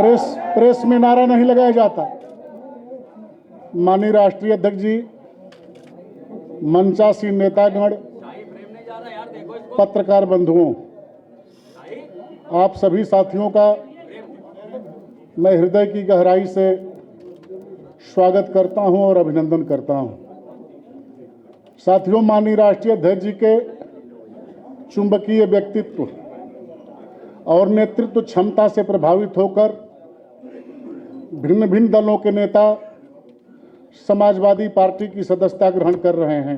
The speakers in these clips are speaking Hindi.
प्रेस में नारा नहीं लगाया जाता। माननीय राष्ट्रीय अध्यक्ष जी, मंचासी नेतागण, पत्रकार बंधुओं, आप सभी साथियों का मैं हृदय की गहराई से स्वागत करता हूं और अभिनंदन करता हूं। साथियों, माननीय राष्ट्रीय अध्यक्ष जी के चुंबकीय व्यक्तित्व और नेतृत्व क्षमता से प्रभावित होकर भिन्न भिन्न दलों के नेता समाजवादी पार्टी की सदस्यता ग्रहण कर रहे हैं।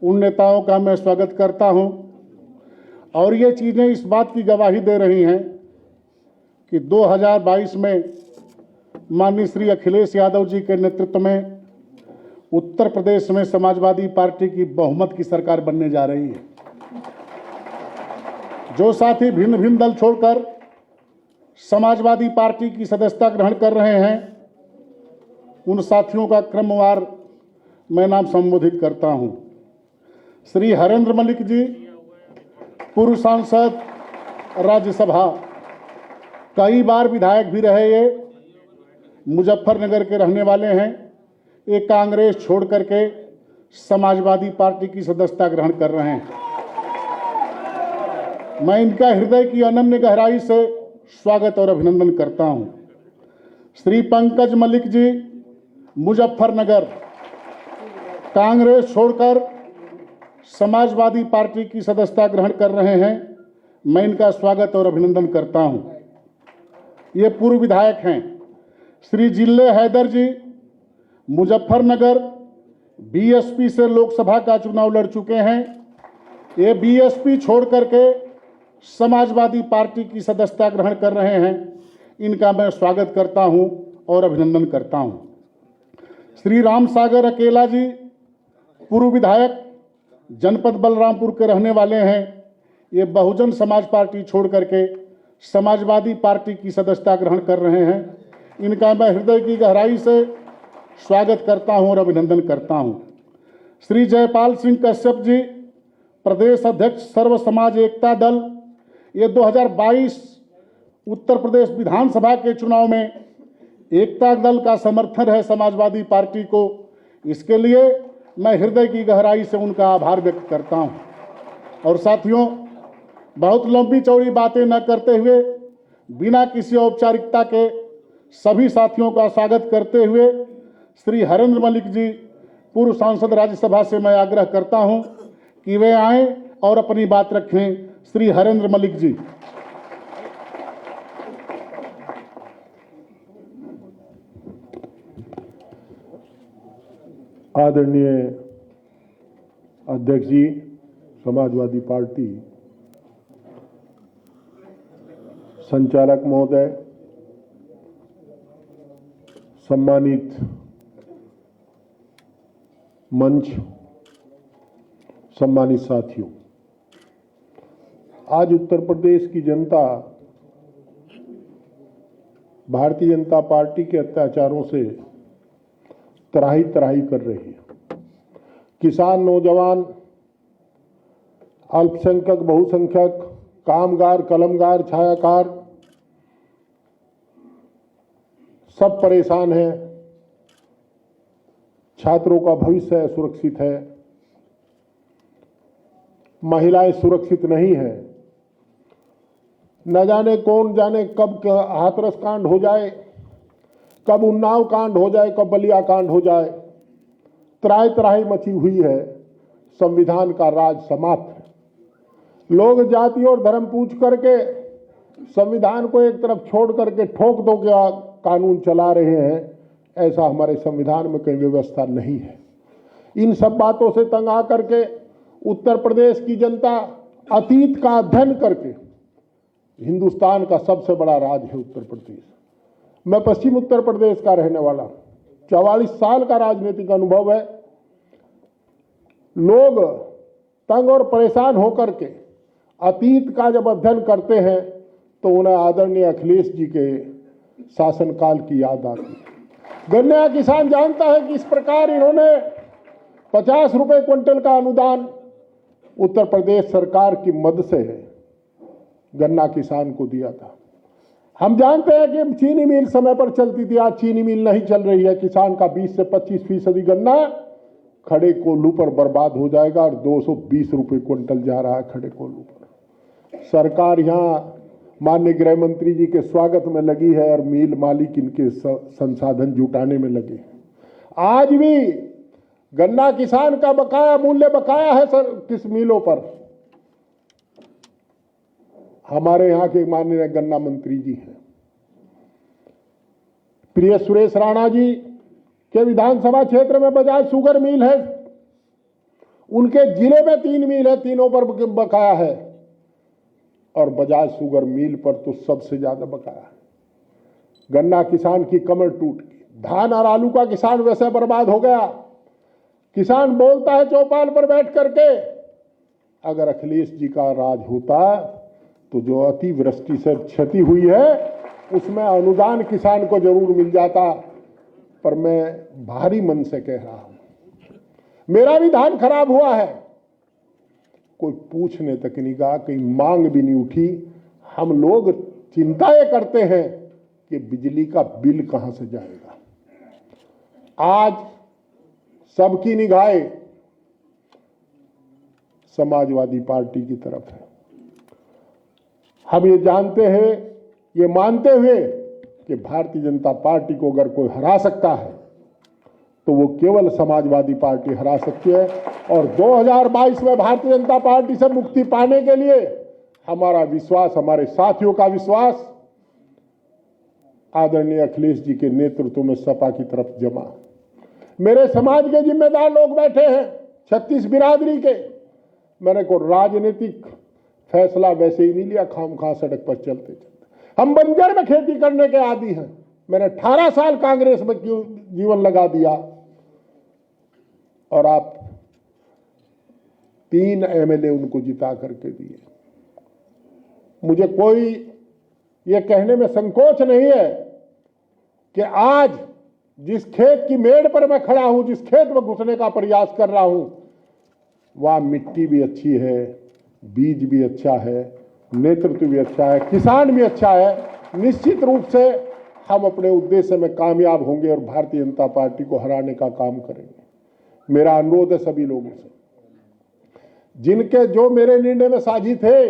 उन नेताओं का मैं स्वागत करता हूं और ये चीज़ें इस बात की गवाही दे रही हैं कि 2022 में माननीय श्री अखिलेश यादव जी के नेतृत्व में उत्तर प्रदेश में समाजवादी पार्टी की बहुमत की सरकार बनने जा रही है। जो साथी भिन्न भिन्न दल छोड़कर समाजवादी पार्टी की सदस्यता ग्रहण कर रहे हैं, उन साथियों का क्रमवार मैं नाम संबोधित करता हूं। श्री हरेंद्र मलिक जी, पूर्व सांसद, राज्यसभा, कई बार विधायक भी रहे। ये मुजफ्फरनगर के रहने वाले हैं। ये कांग्रेस छोड़ करके समाजवादी पार्टी की सदस्यता ग्रहण कर रहे हैं। मैं इनका हृदय की अनन्य गहराई से स्वागत और अभिनंदन करता हूं। श्री पंकज मलिक जी, मुजफ्फरनगर, कांग्रेस छोड़कर समाजवादी पार्टी की सदस्यता ग्रहण कर रहे हैं। मैं इनका स्वागत और अभिनंदन करता हूं। ये पूर्व विधायक हैं। श्री जिल्ले हैदर जी, मुजफ्फरनगर, बीएसपी से लोकसभा का चुनाव लड़ चुके हैं। ये बीएसपी छोड़ करके समाजवादी पार्टी की सदस्यता ग्रहण कर रहे हैं। इनका मैं स्वागत करता हूं और अभिनंदन करता हूं। श्री राम सागर अकेला जी, पूर्व विधायक, जनपद बलरामपुर के रहने वाले हैं। ये बहुजन समाज पार्टी छोड़ करके समाजवादी पार्टी की सदस्यता ग्रहण कर रहे हैं। इनका मैं हृदय की गहराई से स्वागत करता हूं और अभिनंदन करता हूं। श्री जयपाल सिंह कश्यप जी, प्रदेश अध्यक्ष, सर्व समाज एकता दल, ये 2022 उत्तर प्रदेश विधानसभा के चुनाव में एकता दल का समर्थन है समाजवादी पार्टी को। इसके लिए मैं हृदय की गहराई से उनका आभार व्यक्त करता हूं। और साथियों, बहुत लंबी चौड़ी बातें न करते हुए, बिना किसी औपचारिकता के सभी साथियों का स्वागत करते हुए श्री हरेंद्र मलिक जी, पूर्व सांसद, राज्यसभा से मैं आग्रह करता हूं कि वे आएं और अपनी बात रखें। श्री हरेंद्र मलिक जी। आदरणीय अध्यक्ष जी, समाजवादी पार्टी, संचालक महोदय, सम्मानित मंच, सम्मानित साथियों, आज उत्तर प्रदेश की जनता भारतीय जनता पार्टी के अत्याचारों से त्राही त्राही कर रही है। किसान, नौजवान, अल्पसंख्यक, बहुसंख्यक, कामगार, कलमगार, छायाकार सब परेशान हैं। छात्रों का भविष्य सुरक्षित है, महिलाएं सुरक्षित नहीं है। न जाने कौन जाने कब हाथरस कांड हो जाए, कब उन्नाव कांड हो जाए, कब बलिया कांड हो जाए। त्राही त्राही मची हुई है। संविधान का राज समाप्त है। लोग जाति और धर्म पूछ करके संविधान को एक तरफ छोड़ करके ठोक दो के कानून चला रहे हैं। ऐसा हमारे संविधान में कहीं व्यवस्था नहीं है। इन सब बातों से तंग आकर के उत्तर प्रदेश की जनता अतीत का अध्ययन करके, हिंदुस्तान का सबसे बड़ा राज्य है उत्तर प्रदेश। मैं पश्चिम उत्तर प्रदेश का रहने वाला, 44 साल का राजनीतिक अनुभव है। लोग तंग और परेशान होकर के अतीत का जब अध्ययन करते हैं तो उन्हें आदरणीय अखिलेश जी के शासनकाल की याद आती है। गन्ना किसान जानता है कि इस प्रकार इन्होंने 50 रुपए क्विंटल का अनुदान उत्तर प्रदेश सरकार की मदद से गन्ना किसान को दिया था। हम जानते हैं कि चीनी मिल समय पर चलती थी, आज चीनी मिल नहीं चल रही है। किसान का 20 से 25% गन्ना खड़े कोल्हू पर बर्बाद हो जाएगा और 220 रुपये क्विंटल जा रहा है खड़े कोल्हू पर। सरकार यहाँ माननीय गृह मंत्री जी के स्वागत में लगी है और मिल मालिक इनके संसाधन जुटाने में लगे हैं। आज भी गन्ना किसान का बकाया मूल्य बकाया है सर किस मिलों पर। हमारे यहाँ के माननीय गन्ना मंत्री जी हैं प्रिय सुरेश राणा जी के विधानसभा क्षेत्र में बजाज शुगर मिल है, उनके जिले में 3 मिल है, तीनों पर बकाया है और बजाज शुगर मिल पर तो सबसे ज्यादा बकाया है। गन्ना किसान की कमर टूट गई, धान और आलू का किसान वैसे बर्बाद हो गया। किसान बोलता है चौपाल पर बैठ करके, अगर अखिलेश जी का राज होता तो जो अतिवृष्टि से क्षति हुई है उसमें अनुदान किसान को जरूर मिल जाता। पर मैं भारी मन से कह रहा हूं, मेरा भी धान खराब हुआ है, कोई पूछने तक नहीं गया, कहीं मांग भी नहीं उठी। हम लोग चिंता ये करते हैं कि बिजली का बिल कहां से जाएगा। आज सबकी निगाहें समाजवादी पार्टी की तरफ है। हम ये जानते हैं, ये मानते हुए कि भारतीय जनता पार्टी को अगर कोई हरा सकता है तो वो केवल समाजवादी पार्टी हरा सकती है। और 2022 में भारतीय जनता पार्टी से मुक्ति पाने के लिए हमारा विश्वास, हमारे साथियों का विश्वास आदरणीय अखिलेश जी के नेतृत्व में सपा की तरफ जमा। मेरे समाज के जिम्मेदार लोग बैठे हैं 36 बिरादरी के। मैंने को राजनीतिक फैसला वैसे ही नहीं लिया खामखा सड़क पर चलते चलते। हम बंजर में खेती करने के आदी हैं। मैंने 18 साल कांग्रेस में क्यों जीवन लगा दिया और आप 3 एमएलए उनको जिता करके दिए। मुझे कोई ये कहने में संकोच नहीं है कि आज जिस खेत की मेड़ पर मैं खड़ा हूं, जिस खेत में घुसने का प्रयास कर रहा हूं, वहां मिट्टी भी अच्छी है, बीज भी अच्छा है, नेतृत्व भी अच्छा है, किसान भी अच्छा है। निश्चित रूप से हम अपने उद्देश्य में कामयाब होंगे और भारतीय जनता पार्टी को हराने का काम करेंगे। मेरा अनुरोध है सभी लोगों से, जिनके जो मेरे निर्णय में साझी थे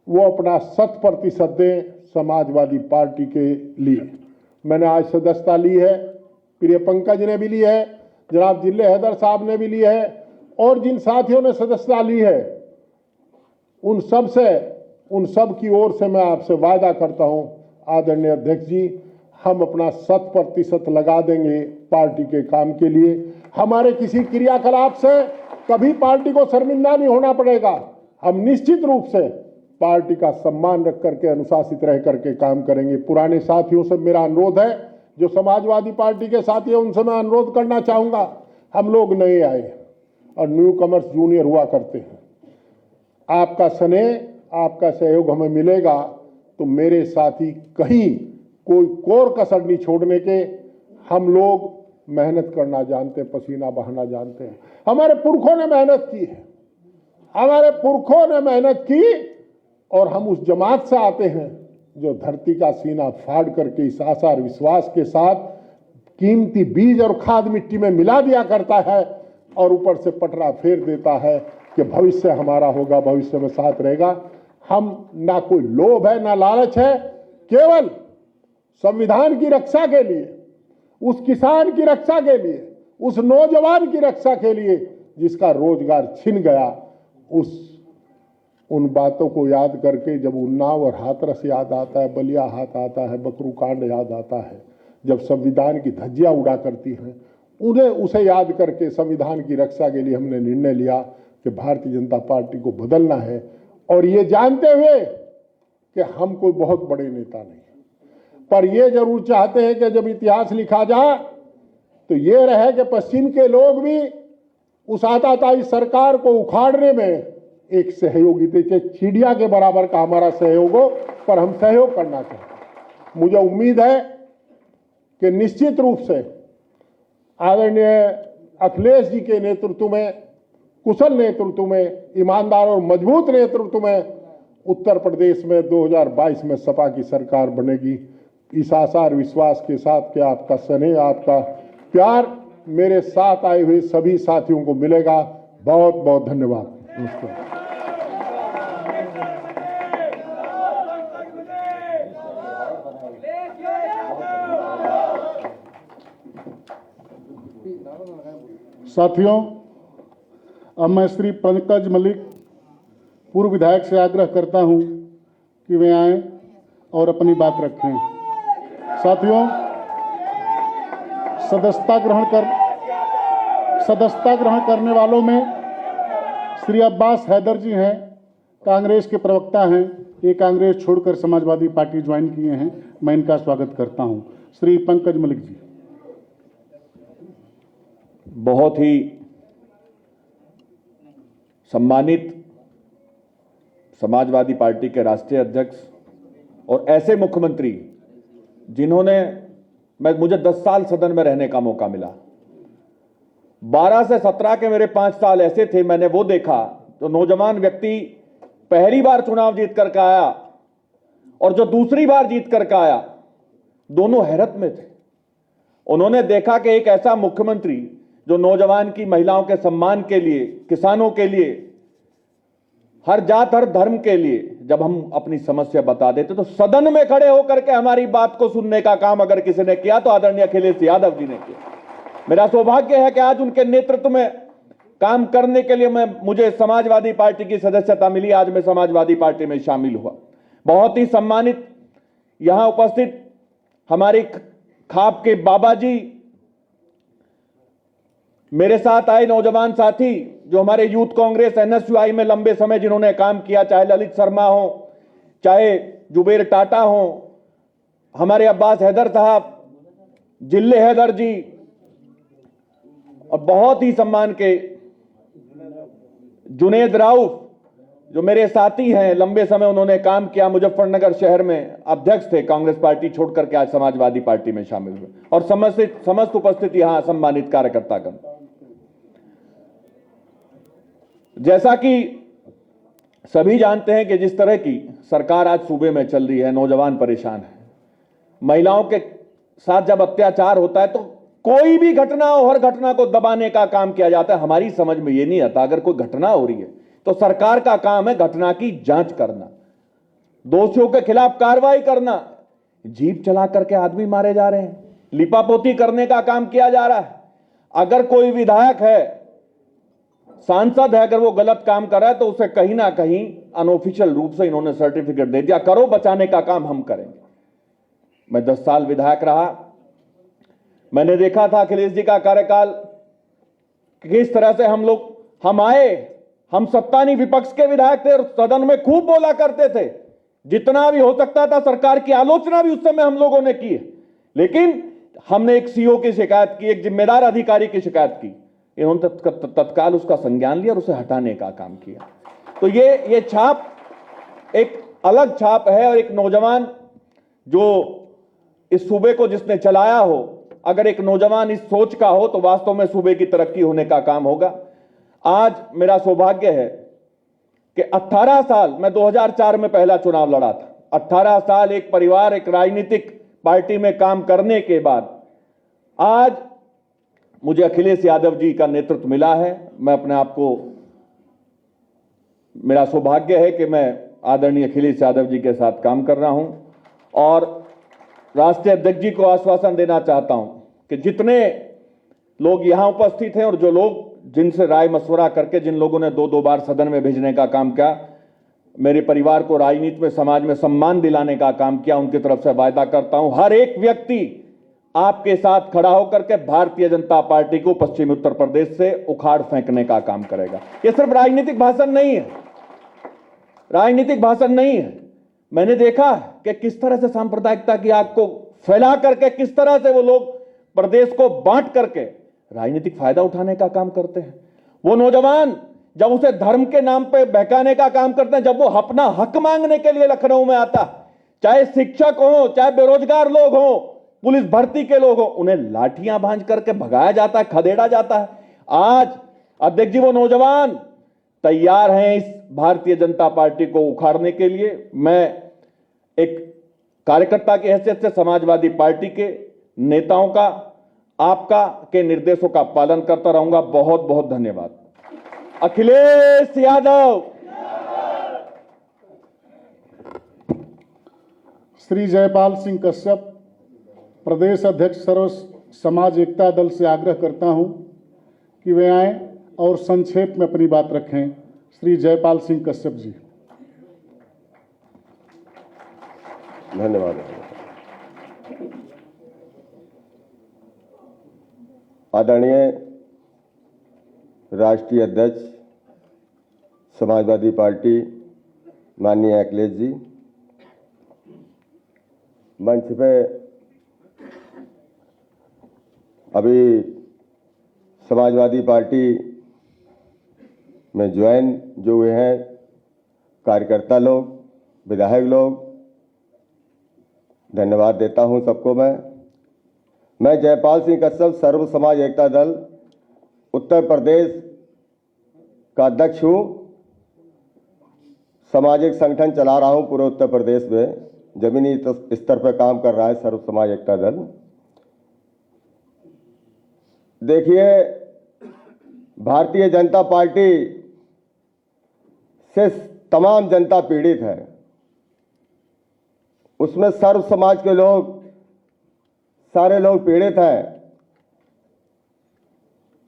वो अपना 100% दें समाजवादी पार्टी के लिए। मैंने आज सदस्यता ली है, प्रिय पंकज ने भी ली है, जनाब जिले हैदर साहब ने भी ली है और जिन साथियों ने सदस्यता ली है उन सब की ओर से मैं आपसे वादा करता हूं आदरणीय अध्यक्ष जी, हम अपना 100% लगा देंगे पार्टी के काम के लिए। हमारे किसी क्रियाकलाप से कभी पार्टी को शर्मिंदा नहीं होना पड़ेगा। हम निश्चित रूप से पार्टी का सम्मान रख करके, अनुशासित रह करके काम करेंगे। पुराने साथियों से मेरा अनुरोध है, जो समाजवादी पार्टी के साथी हैं उनसे मैं अनुरोध करना चाहूंगा, हम लोग नए आए और न्यू कमर्स जूनियर हुआ करते हैं। आपका स्नेह, आपका सहयोग हमें मिलेगा तो मेरे साथी कहीं कोई कोर कसर नहीं छोड़ने के। हम लोग मेहनत करना जानते हैं, पसीना बहाना जानते हैं। हमारे पुरखों ने मेहनत की है, हमारे पुरखों ने मेहनत की और हम उस जमात से आते हैं जो धरती का सीना फाड़ करके इस आशा और विश्वास के साथ कीमती बीज और खाद मिट्टी में मिला दिया करता है और ऊपर से पटरा फेर देता है कि भविष्य हमारा होगा, भविष्य में साथ रहेगा। हम ना कोई लोभ है ना लालच है, केवल संविधान की रक्षा के लिए, उस किसान की रक्षा के लिए, उस नौजवान की रक्षा के लिए जिसका रोजगार छिन गया, उन बातों को याद करके जब उन्नाव और हाथरस याद आता है, बलिया हाथ आता है, बकरू कांड याद आता है, जब संविधान की धज्जियां उड़ा करती हैं, उसे याद करके संविधान की रक्षा के लिए हमने निर्णय लिया कि भारतीय जनता पार्टी को बदलना है। और ये जानते हुए कि हम कोई बहुत बड़े नेता नहीं, पर ये जरूर चाहते हैं कि जब इतिहास लिखा जाए तो ये रहे कि पश्चिम के लोग भी उस आताताई सरकार को उखाड़ने में एक सहयोगी थे। चिड़िया के बराबर का हमारा सहयोग हो, पर हम सहयोग करना चाहते हैं। मुझे उम्मीद है कि निश्चित रूप से आदरणीय अखिलेश जी के नेतृत्व में, कुशल नेतृत्व में, ईमानदार और मजबूत नेतृत्व में उत्तर प्रदेश में 2022 में सपा की सरकार बनेगी। इस आशा और विश्वास के साथ कि आपका स्नेह, आपका प्यार मेरे साथ आए हुए सभी साथियों को मिलेगा। बहुत बहुत धन्यवाद। नमस्कार। साथियों, अब मैं श्री पंकज मलिक पूर्व विधायक से आग्रह करता हूं कि वे आएं और अपनी बात रखें। साथियों, सदस्यता ग्रहण करने वालों में श्री अब्बास हैदर जी हैं, कांग्रेस के प्रवक्ता हैं। ये कांग्रेस छोड़कर समाजवादी पार्टी ज्वाइन किए हैं। मैं इनका स्वागत करता हूं। श्री पंकज मलिक जी। बहुत ही सम्मानित समाजवादी पार्टी के राष्ट्रीय अध्यक्ष और ऐसे मुख्यमंत्री जिन्होंने मुझे 10 साल सदन में रहने का मौका मिला। 12 से 17 के मेरे 5 साल ऐसे थे, मैंने वो देखा तो नौजवान व्यक्ति पहली बार चुनाव जीत करके आया और जो दूसरी बार जीत करके आया, दोनों हैरत में थे। उन्होंने देखा कि एक ऐसा मुख्यमंत्री जो नौजवान की, महिलाओं के सम्मान के लिए, किसानों के लिए, हर जात हर धर्म के लिए जब हम अपनी समस्या बता देते तो सदन में खड़े होकर के हमारी बात को सुनने का काम अगर किसी ने किया तो आदरणीय अखिलेश यादव जी ने किया। मेरा सौभाग्य है कि आज उनके नेतृत्व में काम करने के लिए मुझे समाजवादी पार्टी की सदस्यता मिली। आज मैं समाजवादी पार्टी में शामिल हुआ। बहुत ही सम्मानित यहां उपस्थित हमारी खाप के बाबा जी, मेरे साथ आए नौजवान साथी जो हमारे यूथ कांग्रेस एनएसयूआई में लंबे समय जिन्होंने काम किया, चाहे ललित शर्मा हो, चाहे जुबेर टाटा हो, हमारे अब्बास हैदर साहब, जिल्ले हैदर जी, और बहुत ही सम्मान के जुनेद राउफ जो मेरे साथी हैं, लंबे समय उन्होंने काम किया, मुजफ्फरनगर शहर में अध्यक्ष थे, कांग्रेस पार्टी छोड़कर के आज समाजवादी पार्टी में शामिल हुए, और समस्त उपस्थित यहां सम्मानित कार्यकर्तागण। जैसा कि सभी जानते हैं कि जिस तरह की सरकार आज सूबे में चल रही है, नौजवान परेशान है। महिलाओं के साथ जब अत्याचार होता है तो कोई भी घटना हो, हर घटना को दबाने का काम किया जाता है। हमारी समझ में ये नहीं आता, अगर कोई घटना हो रही है तो सरकार का काम है घटना की जांच करना, दोषियों के खिलाफ कार्रवाई करना। जीप चला करके आदमी मारे जा रहे हैं, लिपापोती करने का काम किया जा रहा है। अगर कोई विधायक है, सांसद है, अगर वो गलत काम कर रहा है तो उसे कहीं ना कहीं अनऑफिशियल रूप से इन्होंने सर्टिफिकेट दे दिया, करो, बचाने का काम हम करेंगे। मैं 10 साल विधायक रहा, मैंने देखा था अखिलेश जी का कार्यकाल किस तरह से हम आए, हम सत्ता नहीं विपक्ष के विधायक थे और सदन में खूब बोला करते थे, जितना भी हो सकता था सरकार की आलोचना भी उस समय हम लोगों ने की है। लेकिन हमने एक सीओ की शिकायत की, एक जिम्मेदार अधिकारी की शिकायत की, इन्होंने तत्काल उसका संज्ञान लिया और उसे हटाने का काम किया। तो ये छाप एक अलग छाप है, और एक नौजवान जो इस सूबे को जिसने चलाया हो, अगर एक नौजवान इस सोच का हो तो वास्तव में सूबे की तरक्की होने का काम होगा। आज मेरा सौभाग्य है कि 18 साल, मैं 2004 में पहला चुनाव लड़ा था, 18 साल एक परिवार, एक राजनीतिक पार्टी में काम करने के बाद आज मुझे अखिलेश यादव जी का नेतृत्व मिला है। मैं अपने आप को, मेरा सौभाग्य है कि मैं आदरणीय अखिलेश यादव जी के साथ काम कर रहा हूं, और राष्ट्रीय अध्यक्ष जी को आश्वासन देना चाहता हूं कि जितने लोग यहां उपस्थित हैं और जो लोग जिनसे राय मशवरा करके, जिन लोगों ने 2-2 बार सदन में भेजने का काम किया, मेरे परिवार को राजनीति में, समाज में सम्मान दिलाने का काम किया, उनकी तरफ से वायदा करता हूं हर एक व्यक्ति आपके साथ खड़ा होकर के भारतीय जनता पार्टी को पश्चिमी उत्तर प्रदेश से उखाड़ फेंकने का काम करेगा। यह सिर्फ राजनीतिक भाषण नहीं है, राजनीतिक भाषण नहीं है। मैंने देखा कि किस तरह से सांप्रदायिकता की आग को फैला करके, किस तरह से वो लोग प्रदेश को बांट करके राजनीतिक फायदा उठाने का काम करते हैं। वो नौजवान जब उसे धर्म के नाम पे बहकाने का काम करते हैं, जब वो अपना हक मांगने के लिए लखनऊ में आता, चाहे शिक्षक हो, चाहे बेरोजगार लोग हो, पुलिस भर्ती के लोग हो, उन्हें लाठियां भांज करके भगाया जाता है, खदेड़ा जाता है। आज अध्यक्ष जी वो नौजवान तैयार हैं इस भारतीय जनता पार्टी को उखाड़ने के लिए मैं एक कार्यकर्ता की हैसियत से समाजवादी पार्टी के नेताओं का, आपका के निर्देशों का पालन करता रहूंगा। बहुत बहुत धन्यवाद। अखिलेश यादव। श्री जयपाल सिंह कश्यप, प्रदेश अध्यक्ष सर्व समाज एकता दल से आग्रह करता हूं कि वे आएं और संक्षेप में अपनी बात रखें। श्री जयपाल सिंह कश्यप जी। धन्यवाद। आदरणीय राष्ट्रीय अध्यक्ष समाजवादी पार्टी माननीय अखिलेश जी, मंच पे अभी समाजवादी पार्टी में जो हुए हैं कार्यकर्ता लोग, विधायक लोग, धन्यवाद देता हूं सबको। मैं जयपाल सिंह कश्यप, सर्व समाज एकता दल उत्तर प्रदेश का अध्यक्ष हूं। सामाजिक संगठन चला रहा हूं पूरे उत्तर प्रदेश में, जमीनी स्तर पर काम कर रहा है सर्व समाज एकता दल। देखिए, भारतीय जनता पार्टी से तमाम जनता पीड़ित है, उसमें सर्व समाज के लोग, सारे लोग पीड़ित हैं।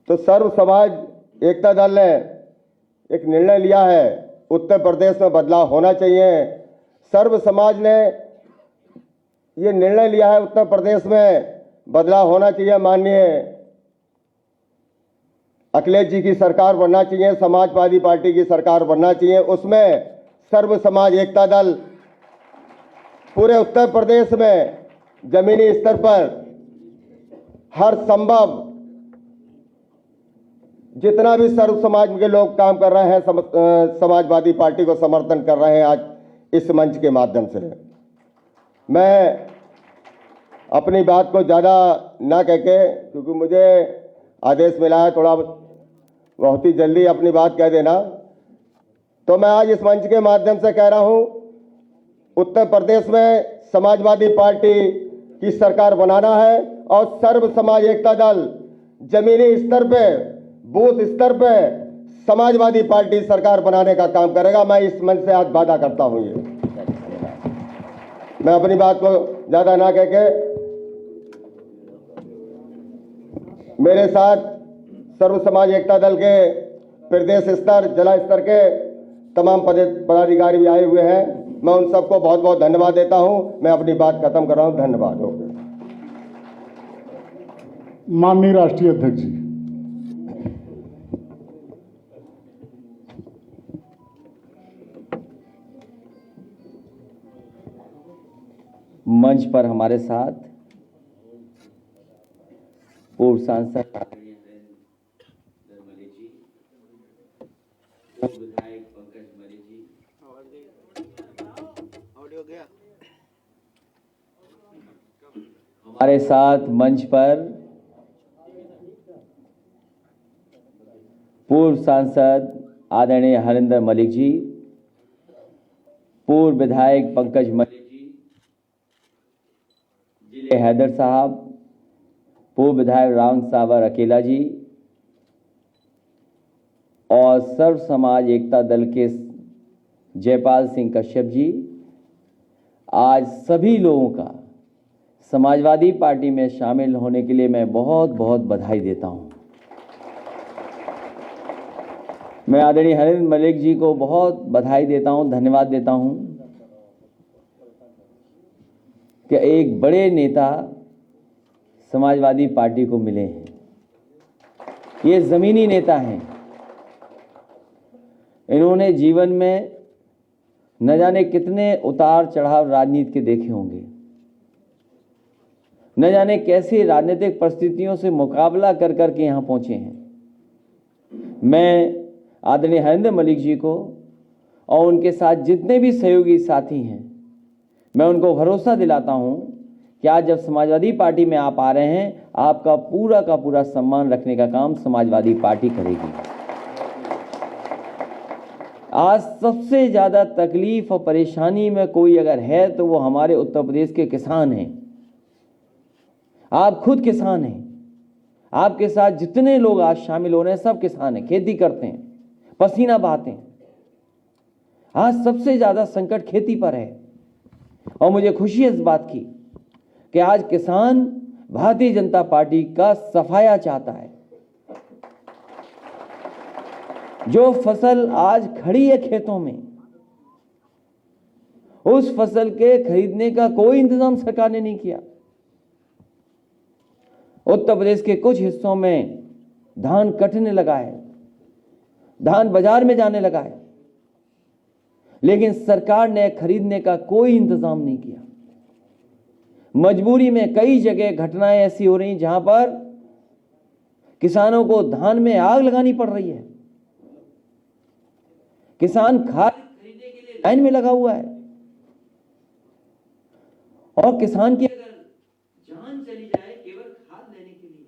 तो सर्व समाज एकता दल ने एक निर्णय लिया है, उत्तर प्रदेश में बदलाव होना चाहिए। सर्व समाज ने ये निर्णय लिया है, उत्तर प्रदेश में बदलाव होना चाहिए। माननीय अखिलेश जी की सरकार बनना चाहिए, समाजवादी पार्टी की सरकार बनना चाहिए। उसमें सर्व समाज एकता दल पूरे उत्तर प्रदेश में जमीनी स्तर पर हर संभव जितना भी सर्व समाज के लोग काम कर रहे हैं, समाजवादी पार्टी को समर्थन कर रहे हैं आज इस मंच के माध्यम से। मैं अपनी बात को ज़्यादा ना कहके, क्योंकि मुझे आदेश मिला है थोड़ा बहुत ही जल्दी अपनी बात कह देना, तो मैं आज इस मंच के माध्यम से कह रहा हूं, उत्तर प्रदेश में समाजवादी पार्टी की सरकार बनाना है और सर्व समाज एकता दल जमीनी स्तर पे, बूथ स्तर पे समाजवादी पार्टी सरकार बनाने का काम करेगा। मैं इस मंच से आज वादा करता हूं। ये मैं अपनी बात को ज्यादा ना कहके, मेरे साथ सर्व समाज एकता दल के प्रदेश स्तर, जिला स्तर के तमाम पदाधिकारी भी आए हुए हैं। मैं उन सबको बहुत बहुत धन्यवाद देता हूं। मैं अपनी बात खत्म कर रहा हूं। धन्यवाद। माननीय राष्ट्रीय अध्यक्ष जी। मंच पर हमारे साथ पूर्व सांसद विधायक पंकज मलिक जी, हमारे साथ मंच पर पूर्व सांसद आदरणीय हरिंदर मलिक जी, पूर्व विधायक पंकज मलिक जी, जिले हैदर साहब, पूर्व विधायक राम सावर अकेला जी और सर्व समाज एकता दल के जयपाल सिंह कश्यप जी। आज सभी लोगों का समाजवादी पार्टी में शामिल होने के लिए मैं बहुत बहुत बधाई देता हूं। मैं आदरणीय हरिंदर मलिक जी को बहुत बधाई देता हूं, धन्यवाद देता हूं कि एक बड़े नेता समाजवादी पार्टी को मिले हैं। ये जमीनी नेता हैं। इन्होंने जीवन में न जाने कितने उतार चढ़ाव राजनीति के देखे होंगे, न जाने कैसी राजनीतिक परिस्थितियों से मुकाबला कर करके यहाँ पहुँचे हैं। मैं आदरणीय हरिंदर मलिक जी को और उनके साथ जितने भी सहयोगी साथी हैं, मैं उनको भरोसा दिलाता हूँ कि आज जब समाजवादी पार्टी में आप आ रहे हैं, आपका पूरा का पूरा सम्मान रखने का काम समाजवादी पार्टी करेगी। आज सबसे ज्यादा तकलीफ और परेशानी में कोई अगर है तो वो हमारे उत्तर प्रदेश के किसान हैं। आप खुद किसान हैं, आपके साथ जितने लोग आज शामिल हो रहे हैं सब किसान हैं, खेती करते हैं, पसीना बहाते हैं। आज सबसे ज्यादा संकट खेती पर है और मुझे खुशी है इस बात की कि आज किसान भारतीय जनता पार्टी का सफाया चाहता है। जो फसल आज खड़ी है खेतों में, उस फसल के खरीदने का कोई इंतजाम सरकार ने नहीं किया। उत्तर प्रदेश के कुछ हिस्सों में धान कटने लगा है, धान बाजार में जाने लगा है, लेकिन सरकार ने खरीदने का कोई इंतजाम नहीं किया। मजबूरी में कई जगह घटनाएं ऐसी हो रही जहां पर किसानों को धान में आग लगानी पड़ रही है। किसान खाद खरीदने के लिए लाइन में लगा हुआ है और किसान की अगर जान चली जाए केवल खाद लेने के लिए।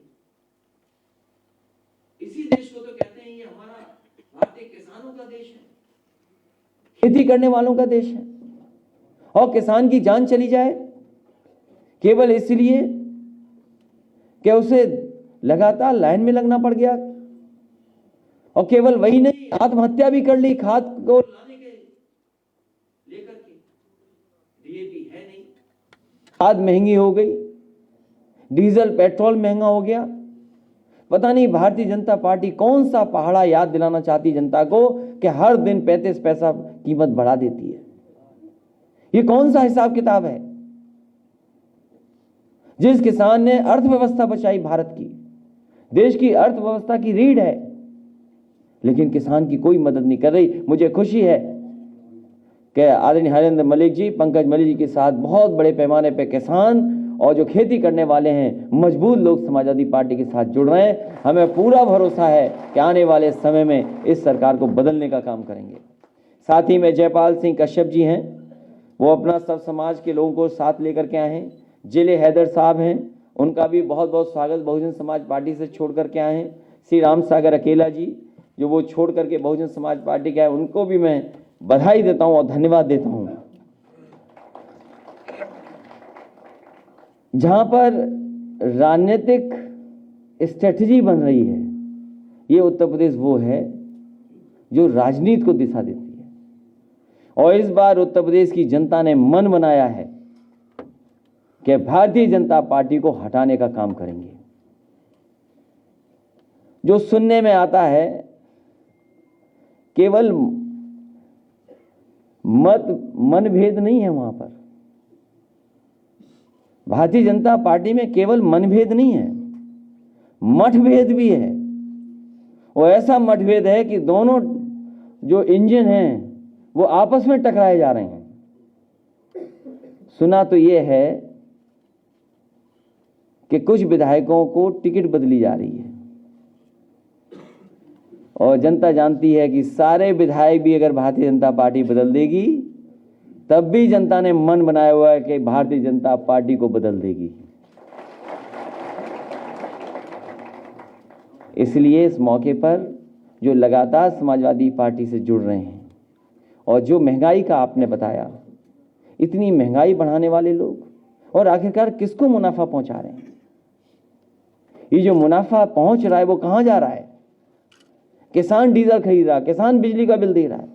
इसी देश को तो कहते हैं ये हमारा भारतीय किसानों का देश है, खेती करने वालों का देश है, और किसान की जान चली जाए केवल इसलिए कि उसे लगातार लाइन में लगना पड़ गया। और केवल वही नहीं, आत्महत्या भी कर ली खाद को लाने के लेकर के। डीएपी है नहीं, खाद महंगी हो गई, डीजल पेट्रोल महंगा हो गया। पता नहीं भारतीय जनता पार्टी कौन सा पहाड़ा याद दिलाना चाहती जनता को कि हर दिन 35 पैसा कीमत बढ़ा देती है। ये कौन सा हिसाब किताब है? जिस किसान ने अर्थव्यवस्था बचाई भारत की, देश की अर्थव्यवस्था की रीढ़ है, लेकिन किसान की कोई मदद नहीं कर रही। मुझे खुशी है कि आदरणीय हरेंद्र मलिक जी, पंकज मलिक जी के साथ बहुत बड़े पैमाने पर किसान और जो खेती करने वाले हैं मजबूत लोग समाजवादी पार्टी के साथ जुड़ रहे हैं। हमें पूरा भरोसा है कि आने वाले समय में इस सरकार को बदलने का काम करेंगे। साथ ही में जयपाल सिंह कश्यप जी हैं, वो अपना सब समाज के लोगों को साथ लेकर के आए हैं। जिले हैदर साहब हैं, उनका भी बहुत बहुत स्वागत, बहुजन समाज पार्टी से छोड़ करके आए हैं। श्री राम सागर अकेला जी जो वो छोड़ करके बहुजन समाज पार्टी के आए, उनको भी मैं बधाई देता हूं और धन्यवाद देता हूं। जहां पर राजनीतिक स्ट्रेटजी बन रही है, ये उत्तर प्रदेश वो है जो राजनीति को दिशा देती है। और इस बार उत्तर प्रदेश की जनता ने मन बनाया है कि भारतीय जनता पार्टी को हटाने का काम करेंगे। जो सुनने में आता है केवल मनभेद नहीं है, वहां पर भारतीय जनता पार्टी में केवल मनभेद नहीं है, मतभेद भी है। और ऐसा मतभेद है कि दोनों जो इंजन हैं वो आपस में टकराए जा रहे हैं। सुना तो ये है कि कुछ विधायकों को टिकट बदली जा रही है, और जनता जानती है कि सारे विधायक भी अगर भारतीय जनता पार्टी बदल देगी तब भी जनता ने मन बनाया हुआ है कि भारतीय जनता पार्टी को बदल देगी। इसलिए इस मौके पर जो लगातार समाजवादी पार्टी से जुड़ रहे हैं और जो महंगाई का आपने बताया, इतनी महंगाई बढ़ाने वाले लोग और आखिरकार किसको मुनाफा पहुंचा रहे हैं? ये जो मुनाफा पहुंच रहा है वो कहां जा रहा है? किसान डीजल खरीद रहा है, किसान बिजली का बिल दे रहा है,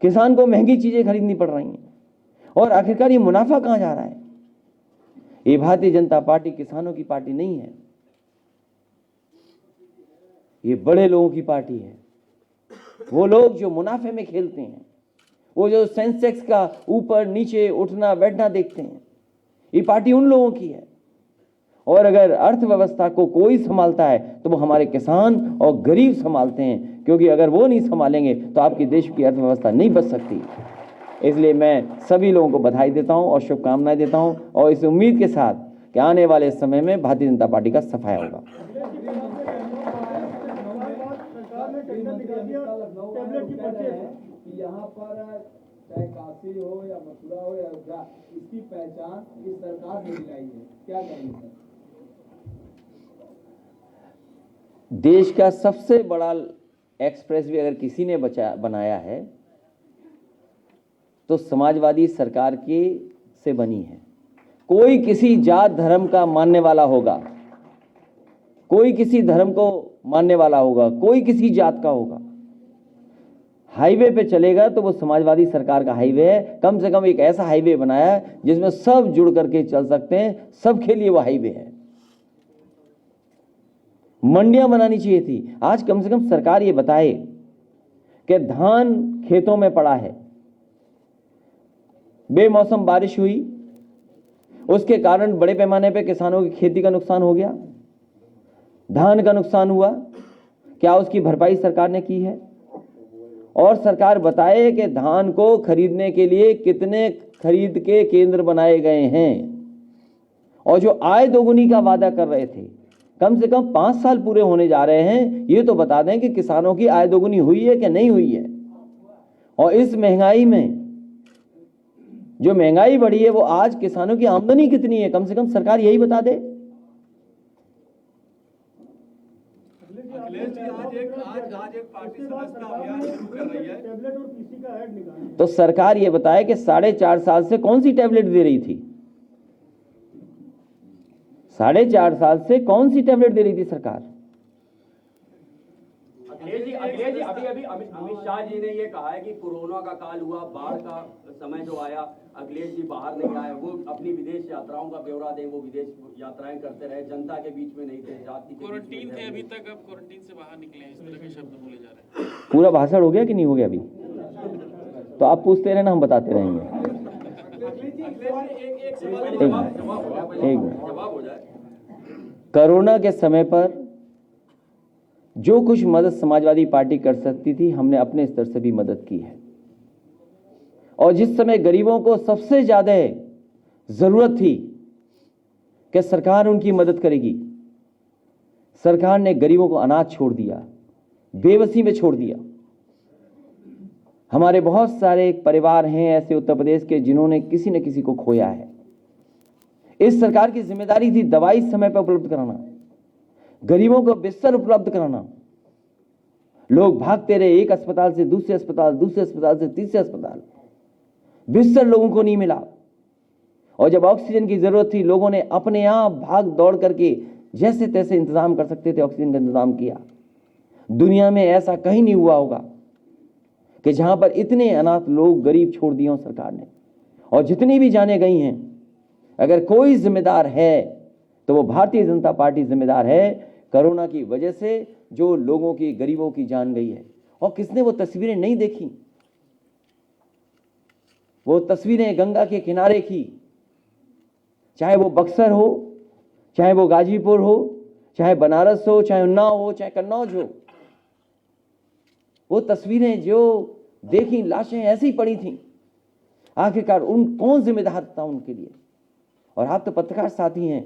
किसान को महंगी चीजें खरीदनी पड़ रही हैं, और आखिरकार ये मुनाफा कहां जा रहा है? ये भारतीय जनता पार्टी किसानों की पार्टी नहीं है, ये बड़े लोगों की पार्टी है। वो लोग जो मुनाफे में खेलते हैं, वो जो सेंसेक्स का ऊपर नीचे उठना बैठना देखते हैं, ये पार्टी उन लोगों की है। और अगर अर्थव्यवस्था को कोई संभालता है तो वो हमारे किसान और गरीब संभालते हैं, क्योंकि अगर वो नहीं संभालेंगे तो आपकी देश की अर्थव्यवस्था नहीं बच सकती। इसलिए मैं सभी लोगों को बधाई देता हूं और शुभकामनाएं देता हूं, और इस उम्मीद के साथ कि आने वाले समय में भारतीय जनता पार्टी का सफाया होगा। यहाँ पर चाहे काशी हो या मथुरा हो या अयोध्या, इसकी पहचान इस सरकार ने दिलाई है, क्या कहेंगे सर? देश का सबसे बड़ा एक्सप्रेस वे अगर किसी ने बनाया है तो समाजवादी सरकार की से बनी है। कोई किसी जात धर्म का मानने वाला होगा, कोई किसी धर्म को मानने वाला होगा, कोई किसी जात का होगा, हाईवे पे चलेगा तो वो समाजवादी सरकार का हाईवे है। कम से कम एक ऐसा हाईवे बनाया है जिसमें सब जुड़ करके चल सकते हैं, सबके लिए वो हाईवे है। मंडियां बनानी चाहिए थी। आज कम से कम सरकार ये बताए कि धान खेतों में पड़ा है, बेमौसम बारिश हुई, उसके कारण बड़े पैमाने पे किसानों की खेती का नुकसान हो गया, धान का नुकसान हुआ, क्या उसकी भरपाई सरकार ने की है? और सरकार बताए कि धान को खरीदने के लिए कितने खरीद के केंद्र बनाए गए हैं, और जो आय दोगुनी का वादा कर रहे थे, कम से कम 5 साल पूरे होने जा रहे हैं, ये तो बता दें कि किसानों की आय दोगुनी हुई है कि नहीं हुई है। और इस महंगाई में जो महंगाई बढ़ी है, वो आज किसानों की आमदनी कितनी है, कम से कम सरकार यही बता दे। तो सरकार ये बताए कि 4.5 साल से कौन सी टैबलेट दे रही थी, 4.5 साल से कौन सी टैबलेट दे रही थी सरकार? अखिलेश जी अभी अमित शाह जी ने ये कहा है कि कोरोना का काल हुआ, बाढ़ का समय जो आया, अखिलेश जी बाहर नहीं आए, वो अपनी विदेश यात्राओं का ब्यौरा दें, वो विदेश यात्राएं करते रहे, जनता के बीच में नहीं थे, जाति के क्वारंटीन थे अभी तक, अब क्वारंटीन से बाहर निकले हैं, इस तरह के शब्द बोले जा रहे हैं। पूरा भाषण हो गया कि नहीं हो गया अभी? तो आप पूछते रहना, हम बताते रहेंगे। एक मिनट। कोरोना के समय पर जो कुछ मदद समाजवादी पार्टी कर सकती थी, हमने अपने स्तर से भी मदद की है। और जिस समय गरीबों को सबसे ज्यादा जरूरत थी कि सरकार उनकी मदद करेगी, सरकार ने गरीबों को अनाज छोड़ दिया, बेबसी में छोड़ दिया। हमारे बहुत सारे परिवार हैं ऐसे उत्तर प्रदेश के जिन्होंने किसी न किसी को खोया है। इस सरकार की जिम्मेदारी थी दवाई समय पर उपलब्ध कराना, गरीबों को बिस्तर उपलब्ध कराना। लोग भागते रहे एक अस्पताल से दूसरे अस्पताल, दूसरे अस्पताल से तीसरे अस्पताल, बिस्तर लोगों को नहीं मिला। और जब ऑक्सीजन की जरूरत थी, लोगों ने अपने आप भाग दौड़ करके जैसे तैसे इंतजाम कर सकते थे, ऑक्सीजन का इंतजाम किया। दुनिया में ऐसा कहीं नहीं हुआ होगा कि जहां पर इतने अनाथ लोग गरीब छोड़ दिए हों सरकार ने। और जितनी भी जाने गई हैं, अगर कोई जिम्मेदार है तो वो भारतीय जनता पार्टी जिम्मेदार है। कोरोना की वजह से जो लोगों की, गरीबों की जान गई है। और किसने वो तस्वीरें नहीं देखी? वो तस्वीरें गंगा के किनारे की, चाहे वो बक्सर हो, चाहे वो गाजीपुर हो, चाहे बनारस हो, चाहे उन्नाव हो, चाहे कन्नौज हो। वो तस्वीरें जो देखी, लाशें ऐसी पड़ी थी। आखिरकार कौन जिम्मेदार था उनके लिए? और आप तो पत्रकार साथी हैं,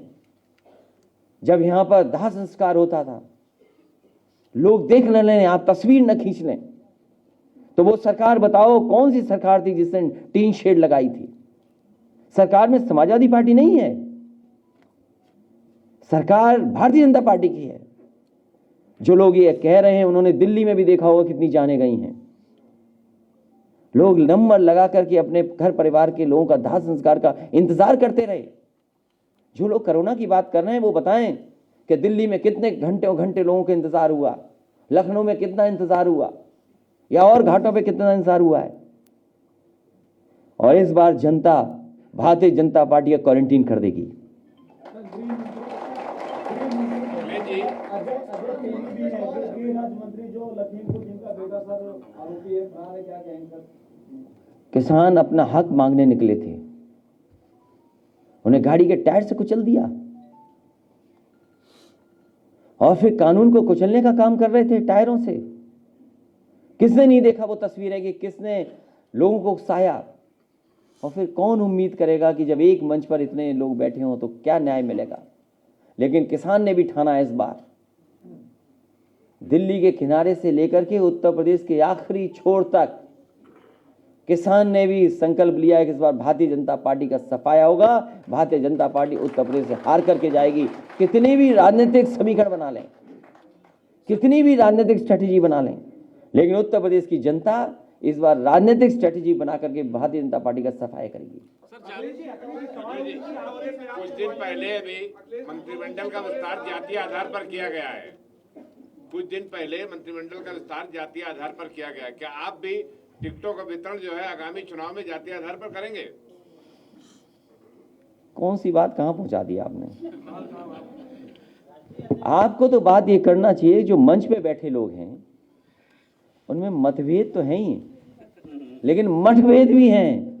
जब यहां पर दाह संस्कार होता था, लोग देख न लें, आप तस्वीर न खींच लें, तो वो सरकार बताओ कौन सी सरकार थी जिसने टीन शेड लगाई थी? सरकार में समाजवादी पार्टी नहीं है, सरकार भारतीय जनता पार्टी की है। जो लोग ये कह रहे हैं, उन्होंने दिल्ली में भी देखा होगा कितनी जानें गई हैं। लोग नंबर लगा करके अपने घर परिवार के लोगों का दाह संस्कार का इंतजार करते रहे। जो लोग कोरोना की बात कर रहे हैं वो बताएं कि दिल्ली में कितने घंटे लोगों का इंतजार हुआ, लखनऊ में कितना इंतजार हुआ, या और घाटों पे कितना इंतजार हुआ है। और इस बार जनता भारतीय जनता पार्टी का क्वारंटीन कर देगी। किसान अपना हक मांगने निकले थे, उन्हें गाड़ी के टायर से कुचल दिया और फिर कानून को कुचलने का काम कर रहे थे टायरों से। किसने नहीं देखा वो तस्वीर है कि किसने लोगों को उकसाया? और फिर कौन उम्मीद करेगा कि जब एक मंच पर इतने लोग बैठे हों तो क्या न्याय मिलेगा? लेकिन किसान ने भी ठाना इस बार, दिल्ली के किनारे से लेकर के उत्तर प्रदेश के आखिरी छोर तक किसान ने भी संकल्प लिया है कि इस बार भारतीय जनता पार्टी का सफाया होगा। भारतीय जनता पार्टी उत्तर प्रदेश से हार करके जाएगी। कितनी भी राजनीतिक समीकरण बना लें, कितनी भी राजनीतिक स्ट्रेटेजी बना लें, लेकिन उत्तर प्रदेश की जनता इस बार राजनीतिक स्ट्रेटेजी बना करके भारतीय जनता पार्टी का सफाया करेगी। कुछ दिन पहले अभी मंत्रिमंडल का विस्तार जातीय आधार पर किया गया है। कुछ दिन पहले मंत्रिमंडल का विस्तार जातीय आधार पर किया गया है। क्या आप भी टिकटों का वितरण जो है आगामी चुनाव में जातीय आधार पर करेंगे? कौन सी बात कहां पहुंचा दी आपने? आपको तो बात ये करना चाहिए, जो मंच पे बैठे लोग हैं उनमें मतभेद तो हैं ही, लेकिन मतभेद भी हैं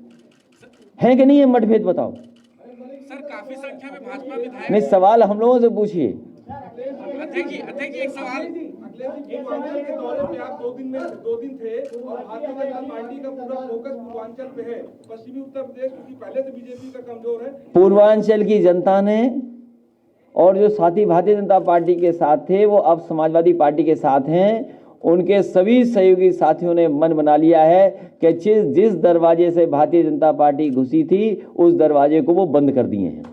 कि नहीं है? मतभेद बताओ। सर काफी संख्या में भाजपा विधायक। नहीं, सवाल हम लोगों से पूछिए। अध्यक्ष जी एक सवाल। पूर्वांचल के दौरे पे आप 2 दिन थे और भारतीय जनता पार्टी का पूरा फोकस पूर्वांचल पे है। पश्चिमी उत्तर प्रदेश क्योंकि पहले से बीजेपी का कमजोर है। पूर्वांचल की जनता ने और जो साथी भारतीय जनता पार्टी के साथ थे वो अब समाजवादी पार्टी के साथ हैं। उनके सभी सहयोगी साथियों ने मन बना लिया है कि जिस दरवाजे से भारतीय जनता पार्टी घुसी थी उस दरवाजे को वो बंद कर दिए हैं।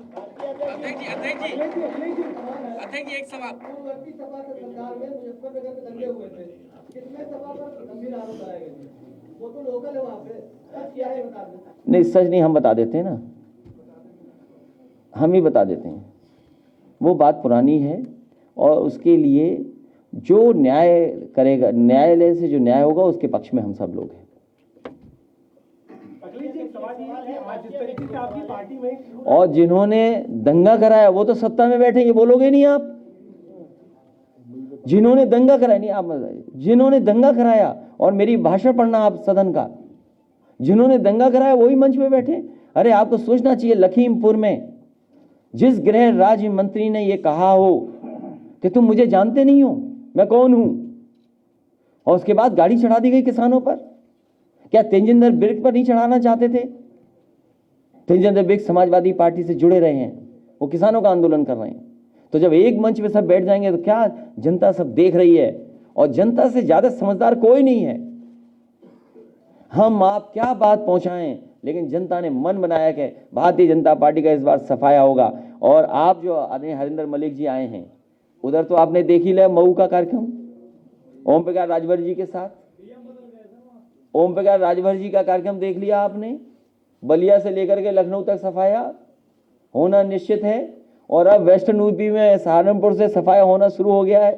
अध्यक्ष जी एक सवाल। सरकार में मुजफ्फरनगर में दंगे हुए थे, कितने सभा पर गंभीर आरोप लगाए गए थे? वो तो लोकल है वहाँ पे, सच क्या है बता दें। नहीं, सच नहीं, हम बता देते हैं ना, हम ही बता देते हैं। वो बात पुरानी है और उसके लिए जो न्याय करेगा, न्यायालय से जो न्याय होगा उसके पक्ष में हम सब लोग हैं। और जिन्होंने दंगा कराया वो तो सत्ता में बैठेंगे, बोलोगे नहीं आप? जिन्होंने दंगा कराया, नहीं आप बताइए, जिन्होंने दंगा कराया, और मेरी भाषण पढ़ना आप सदन का, जिन्होंने दंगा कराया वही मंच में बैठे। अरे आपको सोचना चाहिए, लखीमपुर में जिस गृह राज्य मंत्री ने ये कहा हो कि तुम मुझे जानते नहीं हो, मैं कौन हूं, और उसके बाद गाड़ी चढ़ा दी गई किसानों पर। क्या तेजिंदर बिर्क पर नहीं चढ़ाना चाहते थे? तेजिंदर बिर्क समाजवादी पार्टी से जुड़े रहे हैं, वो किसानों का आंदोलन कर रहे हैं। तो जब एक मंच पे सब बैठ जाएंगे तो क्या जनता सब देख रही है, और जनता से ज्यादा समझदार कोई नहीं है। हम आप क्या बात पहुंचाएं, लेकिन जनता ने मन बनाया कि भारतीय जनता पार्टी का इस बार सफाया होगा। और आप जो आदरणीय हरिंदर मलिक जी आए हैं, उधर तो आपने देख ही लिया मऊ का कार्यक्रम ओम प्रकाश राजभर जी के साथ। ओम प्रकाश राजभर जी का कार्यक्रम देख लिया आपने। बलिया से लेकर के लखनऊ तक सफाया होना निश्चित है, और अब वेस्टर्न यूपी में सहारनपुर से सफाया होना शुरू हो गया है।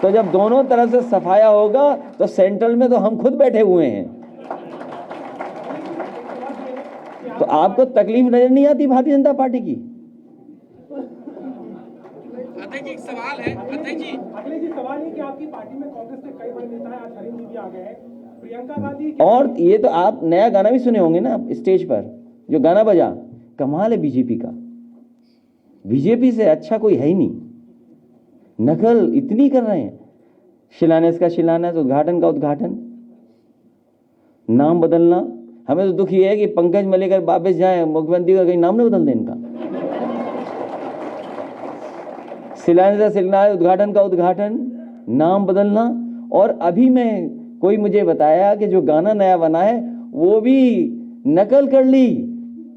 तो जब दोनों तरफ से सफाया होगा तो सेंट्रल में तो हम खुद बैठे हुए हैं। तो आपको तकलीफ नजर नहीं आती भारतीय जनता पार्टी की? अध्यक्ष जी एक सवाल है। अध्यक्ष जी सवाल है कि आपकी पार्टी में कांग्रेस के कई बड़े नेता हैं, आज हरीश जी भी आ गए हैं, प्रियंका गांधी। और ये तो आप नया गाना भी सुने होंगे ना स्टेज पर, जो गाना बजा, कमाल है बीजेपी का। बीजेपी से अच्छा कोई है ही नहीं, नकल इतनी कर रहे हैं। शिलान्यास का शिलान्यास, उद्घाटन का उद्घाटन, नाम बदलना। हमें तो दुख ये है कि पंकज में लेकर वापस जाए, मुख्यमंत्री का कहीं नाम न बदल दें इनका। शिलान्यास का शिलान्यास, उद्घाटन का उद्घाटन, नाम बदलना। और अभी मैं कोई मुझे बताया कि जो गाना नया बना है वो भी नकल कर ली।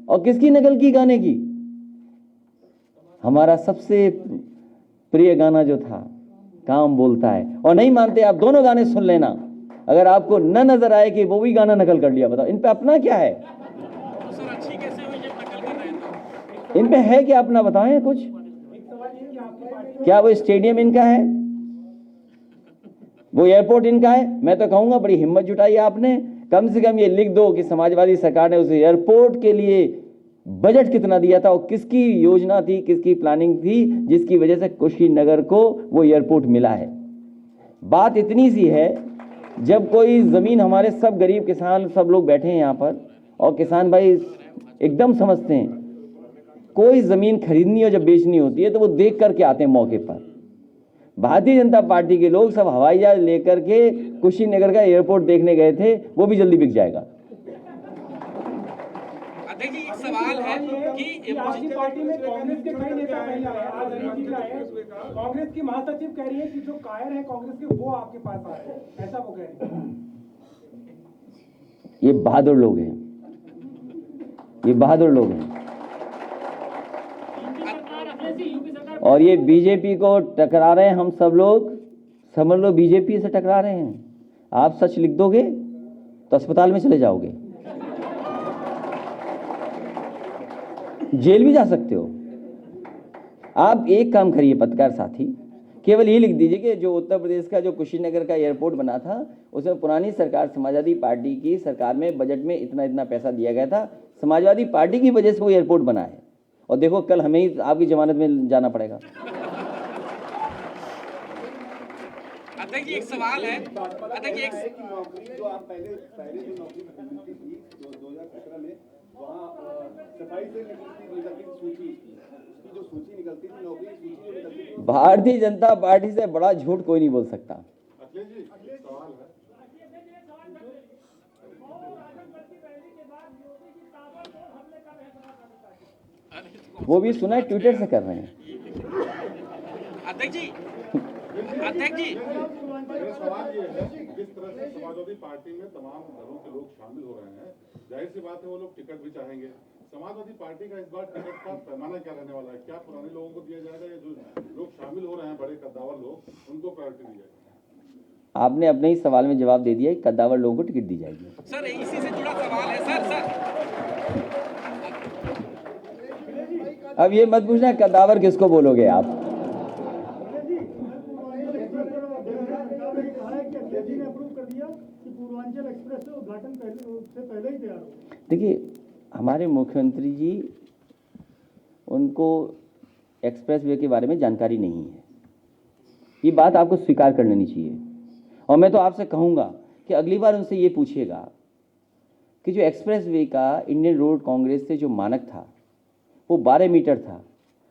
और किसकी नकल की? गाने की। हमारा सबसे प्रिय गाना जो था, काम बोलता है। और नहीं मानते आप, दोनों गाने सुन लेना, अगर आपको न नजर आए कि वो भी गाना नकल कर लिया। बताओ इन पे अपना क्या है? तो सर अच्छी कैसे हुई जब नकल कर रहे थे? इन पे है क्या अपना? बताएं कुछ। क्या वो स्टेडियम इनका है? वो एयरपोर्ट इनका है? मैं तो कहूंगा बड़ी हिम्मत जुटाई आपने, कम से कम ये लिख दो कि समाजवादी सरकार ने उस एयरपोर्ट के लिए बजट कितना दिया था, और किसकी योजना थी, किसकी प्लानिंग थी, जिसकी वजह से कुशीनगर को वो एयरपोर्ट मिला है। बात इतनी सी है, जब कोई जमीन, हमारे सब गरीब किसान सब लोग बैठे हैं यहाँ पर, और किसान भाई एकदम समझते हैं, कोई जमीन खरीदनी हो जब बेचनी होती है तो वो देख करके आते हैं मौके पर। भारतीय जनता पार्टी के लोग सब हवाई जहाज लेकर के कुशीनगर का एयरपोर्ट देखने गए थे, वो भी जल्दी बिक जाएगा। अध्यक्ष जी एक सवाल है कि आपकी पार्टी में कांग्रेस के कई नेता पहले आए, आज हरीश जी आए हैं। कांग्रेस की महासचिव कह रही है कि जो कायर है कांग्रेस के वो आपके पास आ रहे हैं, ऐसा वो कह रही है। ये बहादुर लोग हैं, ये बहादुर लोग हैं, और ये बीजेपी को टकरा रहे हैं। हम सब लोग समझ लो बीजेपी से टकरा रहे हैं। आप सच लिख दोगे तो अस्पताल में चले जाओगे, जेल भी जा सकते हो। आप एक काम करिए पत्रकार साथी, केवल ये लिख दीजिए कि जो उत्तर प्रदेश का जो कुशीनगर का एयरपोर्ट बना था, उसमें पुरानी सरकार समाजवादी पार्टी की सरकार में बजट में इतना इतना पैसा दिया गया था, समाजवादी पार्टी की वजह से वो एयरपोर्ट बना है। और देखो कल हमें ही आपकी जमानत में जाना पड़ेगा। अध्यक्ष जी एक सवाल है, अध्यक्ष जी एक नौकरी जो आप पहले जो नौकरी मिलती थी 2017 में, वहाँ सफाई से निकलती सूची, उसकी जो सूची निकलती थी, नौकरी की सूची जो निकलती थी, भारतीय जनता पार्टी से बड़ा झूठ कोई नहीं बोल सकता। अखिलेश जी सवाल है, वो भी सुना है ट्विटर से कर रहे हैं। अध्यक्ष जी अध्यक्ष जी मेरा सवाल ये है कि जिस तरह से समाजवादी पार्टी में तमाम दलों के लोग शामिल हो रहे हैं, जाहिर सी बात है वो लोग टिकट भी चाहेंगे। समाजवादी पार्टी का इस बार टिकट का पैमाना क्या रहने वाला है? क्या पुराने लोगों को दिया जाएगा या जो लोग शामिल हो रहे हैं बड़े कद्दावर लोग, उनको प्रायोरिटी दी जाएगी? आपने अपने ही सवाल में जवाब दे दिया कि कद्दावर लोगों को टिकट दी जाएगी। सर इसी से जुड़ा सवाल है सर। अब ये मत पूछना कद्दावर किसको बोलोगे आप। देखिए हमारे मुख्यमंत्री जी, उनको एक्सप्रेस वे के बारे में जानकारी नहीं है, ये बात आपको स्वीकार कर लेनी चाहिए। और मैं तो आपसे कहूँगा कि अगली बार उनसे ये पूछिएगा कि जो एक्सप्रेस वे का इंडियन रोड कांग्रेस से जो मानक था वो 12 मीटर था।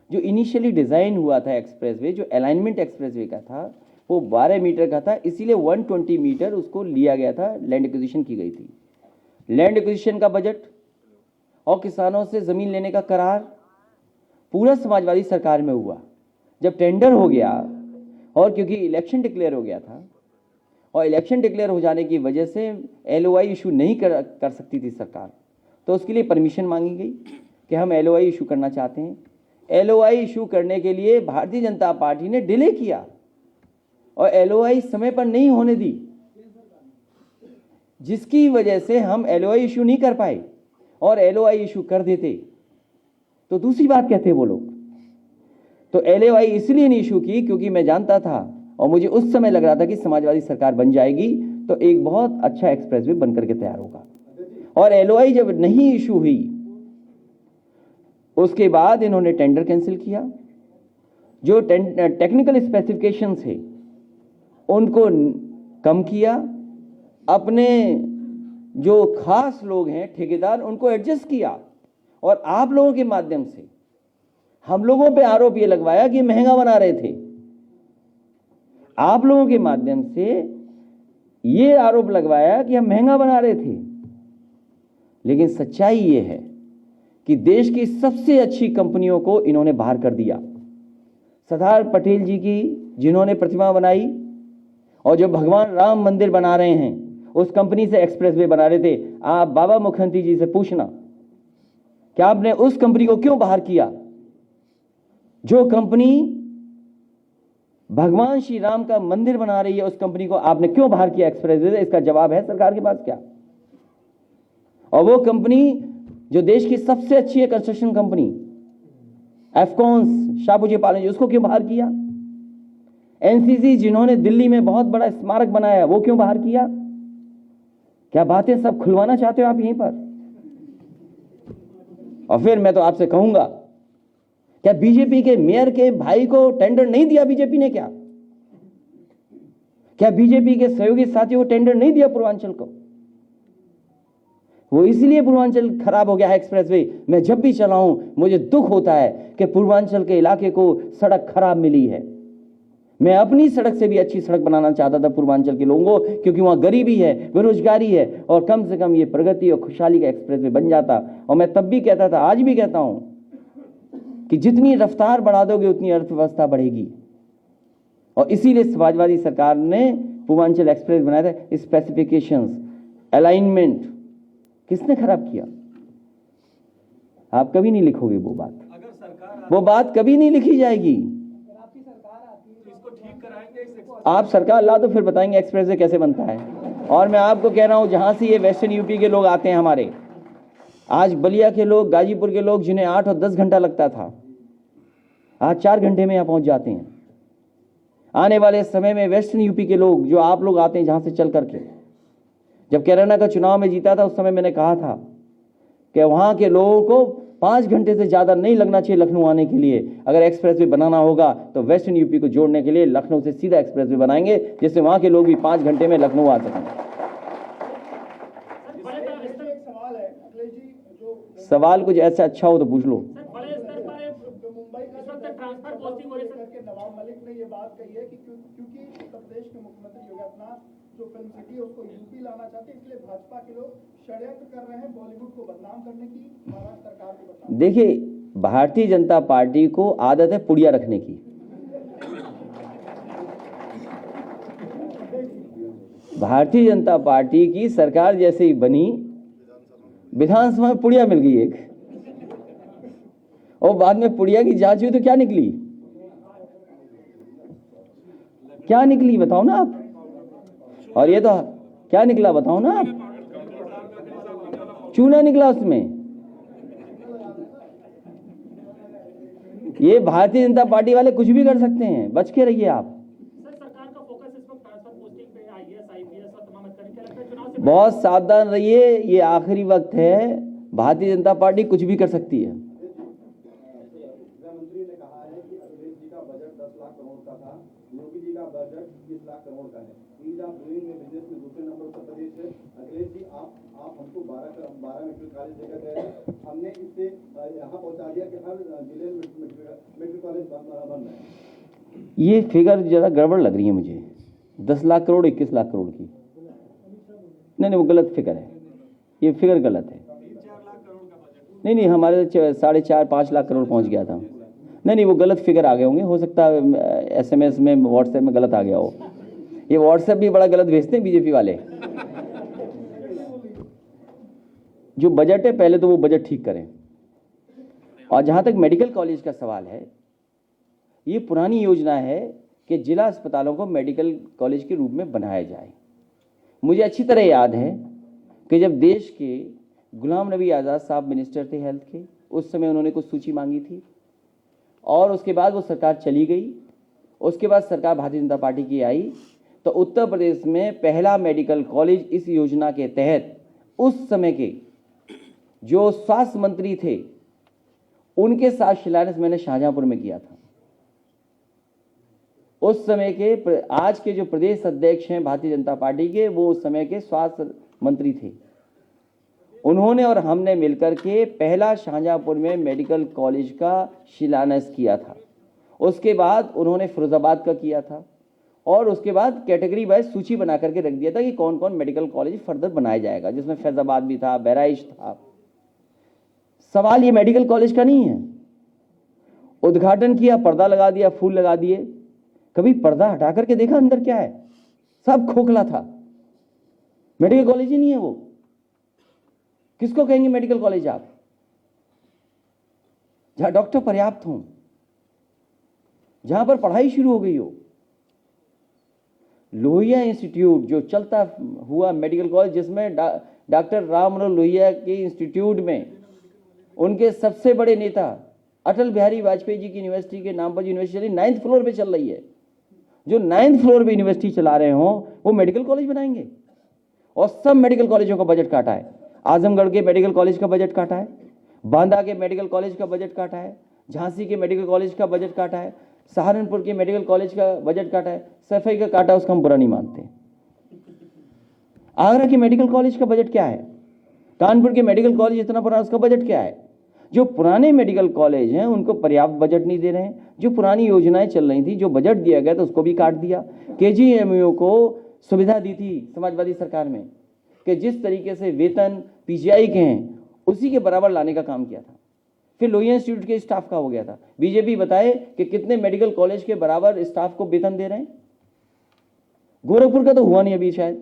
जो इनिशियली डिज़ाइन हुआ था एक्सप्रेस वे, जो अलाइनमेंट एक्सप्रेस वे का था वो 12 मीटर का था, इसीलिए 120 मीटर उसको लिया गया था, लैंड एक्विजिशन की गई थी। लैंड एक्विजिशन का बजट और किसानों से ज़मीन लेने का करार पूरा समाजवादी सरकार में हुआ। जब टेंडर हो गया और क्योंकि इलेक्शन डिक्लेयर हो गया था और इलेक्शन डिक्लेयर हो जाने की वजह से LOI इशू नहीं कर सकती थी सरकार, तो उसके लिए परमिशन मांगी गई कि हम LOI इशू करना चाहते हैं। LOI इशू करने के लिए भारतीय जनता पार्टी ने डिले किया और LOI समय पर नहीं होने दी, जिसकी वजह से हम LOI इशू नहीं कर पाए। और LOI इशू कर देते तो दूसरी बात कहते वो लोग। तो LOI इसलिए नहीं इशू की क्योंकि मैं जानता था और मुझे उस समय लग रहा था कि समाजवादी सरकार बन जाएगी तो एक बहुत अच्छा एक्सप्रेसवे बनकर के तैयार होगा। और LOI जब नहीं इशू हुई उसके बाद इन्होंने टेंडर कैंसिल किया। जो टेक्निकल स्पेसिफिकेशंस है उनको कम किया, अपने जो खास लोग हैं ठेकेदार उनको एडजस्ट किया और आप लोगों के माध्यम से हम लोगों पे आरोप ये लगवाया कि महंगा बना रहे थे। आप लोगों के माध्यम से ये आरोप लगवाया कि हम महंगा बना रहे थे, लेकिन सच्चाई ये है कि देश की सबसे अच्छी कंपनियों को इन्होंने बाहर कर दिया। सरदार पटेल जी की जिन्होंने प्रतिमा बनाई और जो भगवान राम मंदिर बना रहे हैं उस कंपनी से एक्सप्रेसवे बना रहे थे। आप बाबा मुखर्जी जी से पूछना कि आपने उस कंपनी को क्यों बाहर किया। जो कंपनी भगवान श्री राम का मंदिर बना रही है उस कंपनी को आपने क्यों बाहर किया एक्सप्रेसवे से? इसका जवाब है सरकार के पास क्या। और वो कंपनी जो देश की सबसे अच्छी है कंस्ट्रक्शन कंपनी एफकॉन्स शाहपुजी पालन, उसको क्यों बाहर किया। NCC जिन्होंने दिल्ली में बहुत बड़ा स्मारक बनाया वो क्यों बाहर किया। क्या बातें सब खुलवाना चाहते हो आप यहीं पर। और फिर मैं तो आपसे कहूंगा, क्या बीजेपी के मेयर के भाई को टेंडर नहीं दिया बीजेपी ने? क्या बीजेपी के सहयोगी साथियों को टेंडर नहीं दिया पूर्वांचल को? वो इसलिए पूर्वांचल खराब हो गया है एक्सप्रेसवे। मैं जब भी चला हूं मुझे दुख होता है कि पूर्वांचल के इलाके को सड़क खराब मिली है। मैं अपनी सड़क से भी अच्छी सड़क बनाना चाहता था पूर्वांचल के लोगों को, क्योंकि वहां गरीबी है, बेरोजगारी है और कम से कम ये प्रगति और खुशहाली का एक्सप्रेसवे बन जाता। और मैं तब भी कहता था, आज भी कहता हूं कि जितनी रफ्तार बढ़ा दोगे उतनी अर्थव्यवस्था बढ़ेगी। और इसीलिए समाजवादी सरकार ने पूर्वांचल एक्सप्रेस बनाया था। स्पेसिफिकेशंस, अलाइनमेंट किसने खराब किया? आप कभी नहीं लिखोगे वो बात, वो बात कभी नहीं लिखी जाएगी। इसको ठीक कराएंगे इस आप सरकार ला दो, फिर बताएंगे एक्सप्रेस वे कैसे बनता है। और मैं आपको कह रहा हूं, जहां से ये वेस्टर्न यूपी के लोग आते हैं हमारे, आज बलिया के लोग, गाजीपुर के लोग, जिन्हें 8 और 10 घंटा लगता था, आज 4 घंटे में यहाँ पहुंच जाते हैं। आने वाले समय में वेस्टर्न यूपी के लोग, जो आप लोग आते हैं जहां से चल करके, जब कैराना का चुनाव में जीता था उस समय मैंने कहा था कि वहां के लोगों को 5 घंटे से ज़्यादा नहीं लगना चाहिए लखनऊ आने के लिए। अगर एक्सप्रेस वे बनाना होगा तो वेस्टर्न यूपी को जोड़ने के लिए लखनऊ से सीधा एक्सप्रेस वे बनाएंगे, जिससे वहां के लोग भी 5 घंटे में लखनऊ आ सकें। सवाल कुछ ऐसा अच्छा हो तो पूछ लो। ट्रांसफर पोस्टिंग हो रही है, नवाब मलिक ने ये बात कही है कि क्योंकि उत्तर प्रदेश के मुख्यमंत्री योगी आदित्यनाथ जो फिल्म सिटी है उसको यूपी लाना चाहते हैं, इसलिए भाजपा के लोग षड्यंत्र कर रहे हैं बॉलीवुड को बदनाम करने की, महाराष्ट्र सरकार को बदनाम। देखिए, भारतीय जनता पार्टी को आदत है पुड़िया रखने की। भारतीय जनता पार्टी की सरकार जैसे ही बनी, विधानसभा में पुड़िया मिल गई एक, और बाद में पुड़िया की जांच हुई तो क्या निकली? क्या निकली बताओ ना आप। और ये तो क्या निकला बताओ ना आप, चूना निकला उसमें। ये भारतीय जनता पार्टी वाले कुछ भी कर सकते हैं, बच के रहिए आप। सरकार का फोकस इस वक्त ट्रांसफर पोस्टिंग पे, आईएएस आईपीएस और तमाम अधिकारी, क्या लगता है चुनाव से बहुत सावधान रहिए, ये आखिरी वक्त है। भारतीय जनता पार्टी कुछ भी कर सकती है। गृहमंत्री ने कहा है कि अखिलेश जी का बजट 10 लाख करोड़ का था, योगी जी का बजट 20 लाख करोड़ का है। ईज ऑफ डूइंग में बिजनेस में दूसरे नंबर उत्तर प्रदेश है। अखिलेश जी आप हमको 12 मेडिकल कॉलेज देकर गए, हमने इससे यहाँ पहुँचा दिया कि हर जिले में मेडिकल कॉलेज बन रहे हैं। ये फिगर जरा गड़बड़ लग रही है मुझे, 10 लाख करोड़ 21 लाख करोड़ की। नहीं, वो गलत फिगर है, ये फिगर गलत है। नहीं, हमारे 4.5-5 लाख करोड़ पहुंच गया था। नहीं, वो गलत फिगर आ गए होंगे, हो सकता है SMS में, व्हाट्सएप में गलत आ गया हो। ये व्हाट्सएप भी बड़ा गलत भेजते हैं बीजेपी वाले। जो बजट है, पहले तो वो बजट ठीक करें। और जहां तक मेडिकल कॉलेज का सवाल है, ये पुरानी योजना है कि जिला अस्पतालों को मेडिकल कॉलेज के रूप में बनाया जाए। मुझे अच्छी तरह याद है कि जब देश के गुलाम नबी आज़ाद साहब मिनिस्टर थे हेल्थ के, उस समय उन्होंने कुछ सूची मांगी थी, और उसके बाद वो सरकार चली गई। उसके बाद सरकार भारतीय जनता पार्टी की आई, तो उत्तर प्रदेश में पहला मेडिकल कॉलेज इस योजना के तहत उस समय के जो स्वास्थ्य मंत्री थे उनके साथ शिलान्यास मैंने शाहजहांपुर में किया था। उस समय के आज के जो प्रदेश अध्यक्ष हैं भारतीय जनता पार्टी के, वो उस समय के स्वास्थ्य मंत्री थे। उन्होंने और हमने मिलकर के पहला शाहजहांपुर में मेडिकल कॉलेज का शिलान्यास किया था। उसके बाद उन्होंने फिरोजाबाद का किया था, और उसके बाद कैटेगरी वाइज सूची बना करके रख दिया था कि कौन कौन मेडिकल कॉलेज फर्दर बनाया जाएगा, जिसमें फैजाबाद भी था, बहराइच था। सवाल ये मेडिकल कॉलेज का नहीं है। उद्घाटन किया, पर्दा लगा दिया, फूल लगा दिए, कभी पर्दा हटा करके देखा अंदर क्या है? सब खोखला था। मेडिकल कॉलेज ही नहीं है वो। किसको कहेंगे मेडिकल कॉलेज आप? जहां डॉक्टर पर्याप्त हों, जहां पर पढ़ाई शुरू हो गई हो। लोहिया इंस्टीट्यूट जो चलता हुआ मेडिकल कॉलेज, जिसमें डॉक्टर राम मनोहर लोहिया के इंस्टीट्यूट में उनके सबसे बड़े नेता अटल बिहारी वाजपेयी जी की यूनिवर्सिटी के नाम पर यूनिवर्सिटी चली, 9th फ्लोर पे चल रही है। जो 9th फ्लोर पे यूनिवर्सिटी चला रहे हों वो मेडिकल कॉलेज बनाएंगे। और सब मेडिकल कॉलेजों का बजट काटा है। आजमगढ़ के मेडिकल कॉलेज का बजट काटा है, बांदा के मेडिकल कॉलेज का बजट काटा है, झांसी के मेडिकल कॉलेज का बजट काटा है, सहारनपुर के मेडिकल कॉलेज का बजट काटा है। सफाई का काटा, उसका हम बुरा नहीं मानते। आगरा के मेडिकल कॉलेज का बजट क्या है? कानपुर के मेडिकल कॉलेज इतना पुराना, उसका बजट क्या है? जो पुराने मेडिकल कॉलेज हैं उनको पर्याप्त बजट नहीं दे रहे हैं। जो पुरानी योजनाएं चल रही थी, जो बजट दिया गया था उसको भी काट दिया। KGMU को सुविधा दी थी समाजवादी सरकार में कि जिस तरीके से वेतन PGI के हैं उसी के बराबर लाने का काम किया था। फिर लोहिया इंस्टीट्यूट के स्टाफ का हो गया था। बीजेपी बताए कि कितने मेडिकल कॉलेज के बराबर स्टाफ को वेतन दे रहे हैं। गोरखपुर का तो हुआ नहीं अभी शायद।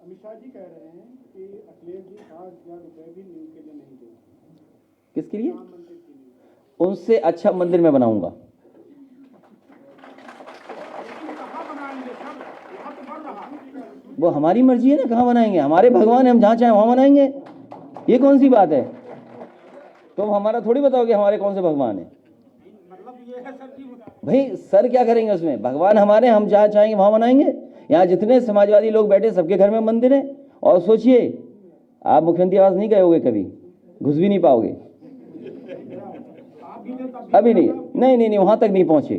अमित शाह जी कह रहे हैं कि अखिलेश जी 5,000 रुपए भी न्यूज के लिए नहीं देंगे। किसके लिए? उनसे अच्छा मंदिर में बनाऊंगा। वो हमारी मर्जी है ना कहाँ बनाएंगे, हमारे भगवान है, हम जहाँ चाहें वहाँ बनाएंगे। ये कौन सी बात है? तो हमारा थोड़ी बताओगे हमारे कौन से भगवान है। भाई सर क्या करेंगे उसमें, भगवान हमारे, हम जहाँ चाहेंगे वहाँ बनाएंगे। यहाँ जितने समाजवादी लोग बैठे सबके घर में मंदिर है। और सोचिए आप मुख्यमंत्री आवास नहीं गए होगे कभी, घुस भी नहीं पाओगे अभी नहीं, वहां तक नहीं पहुंचे।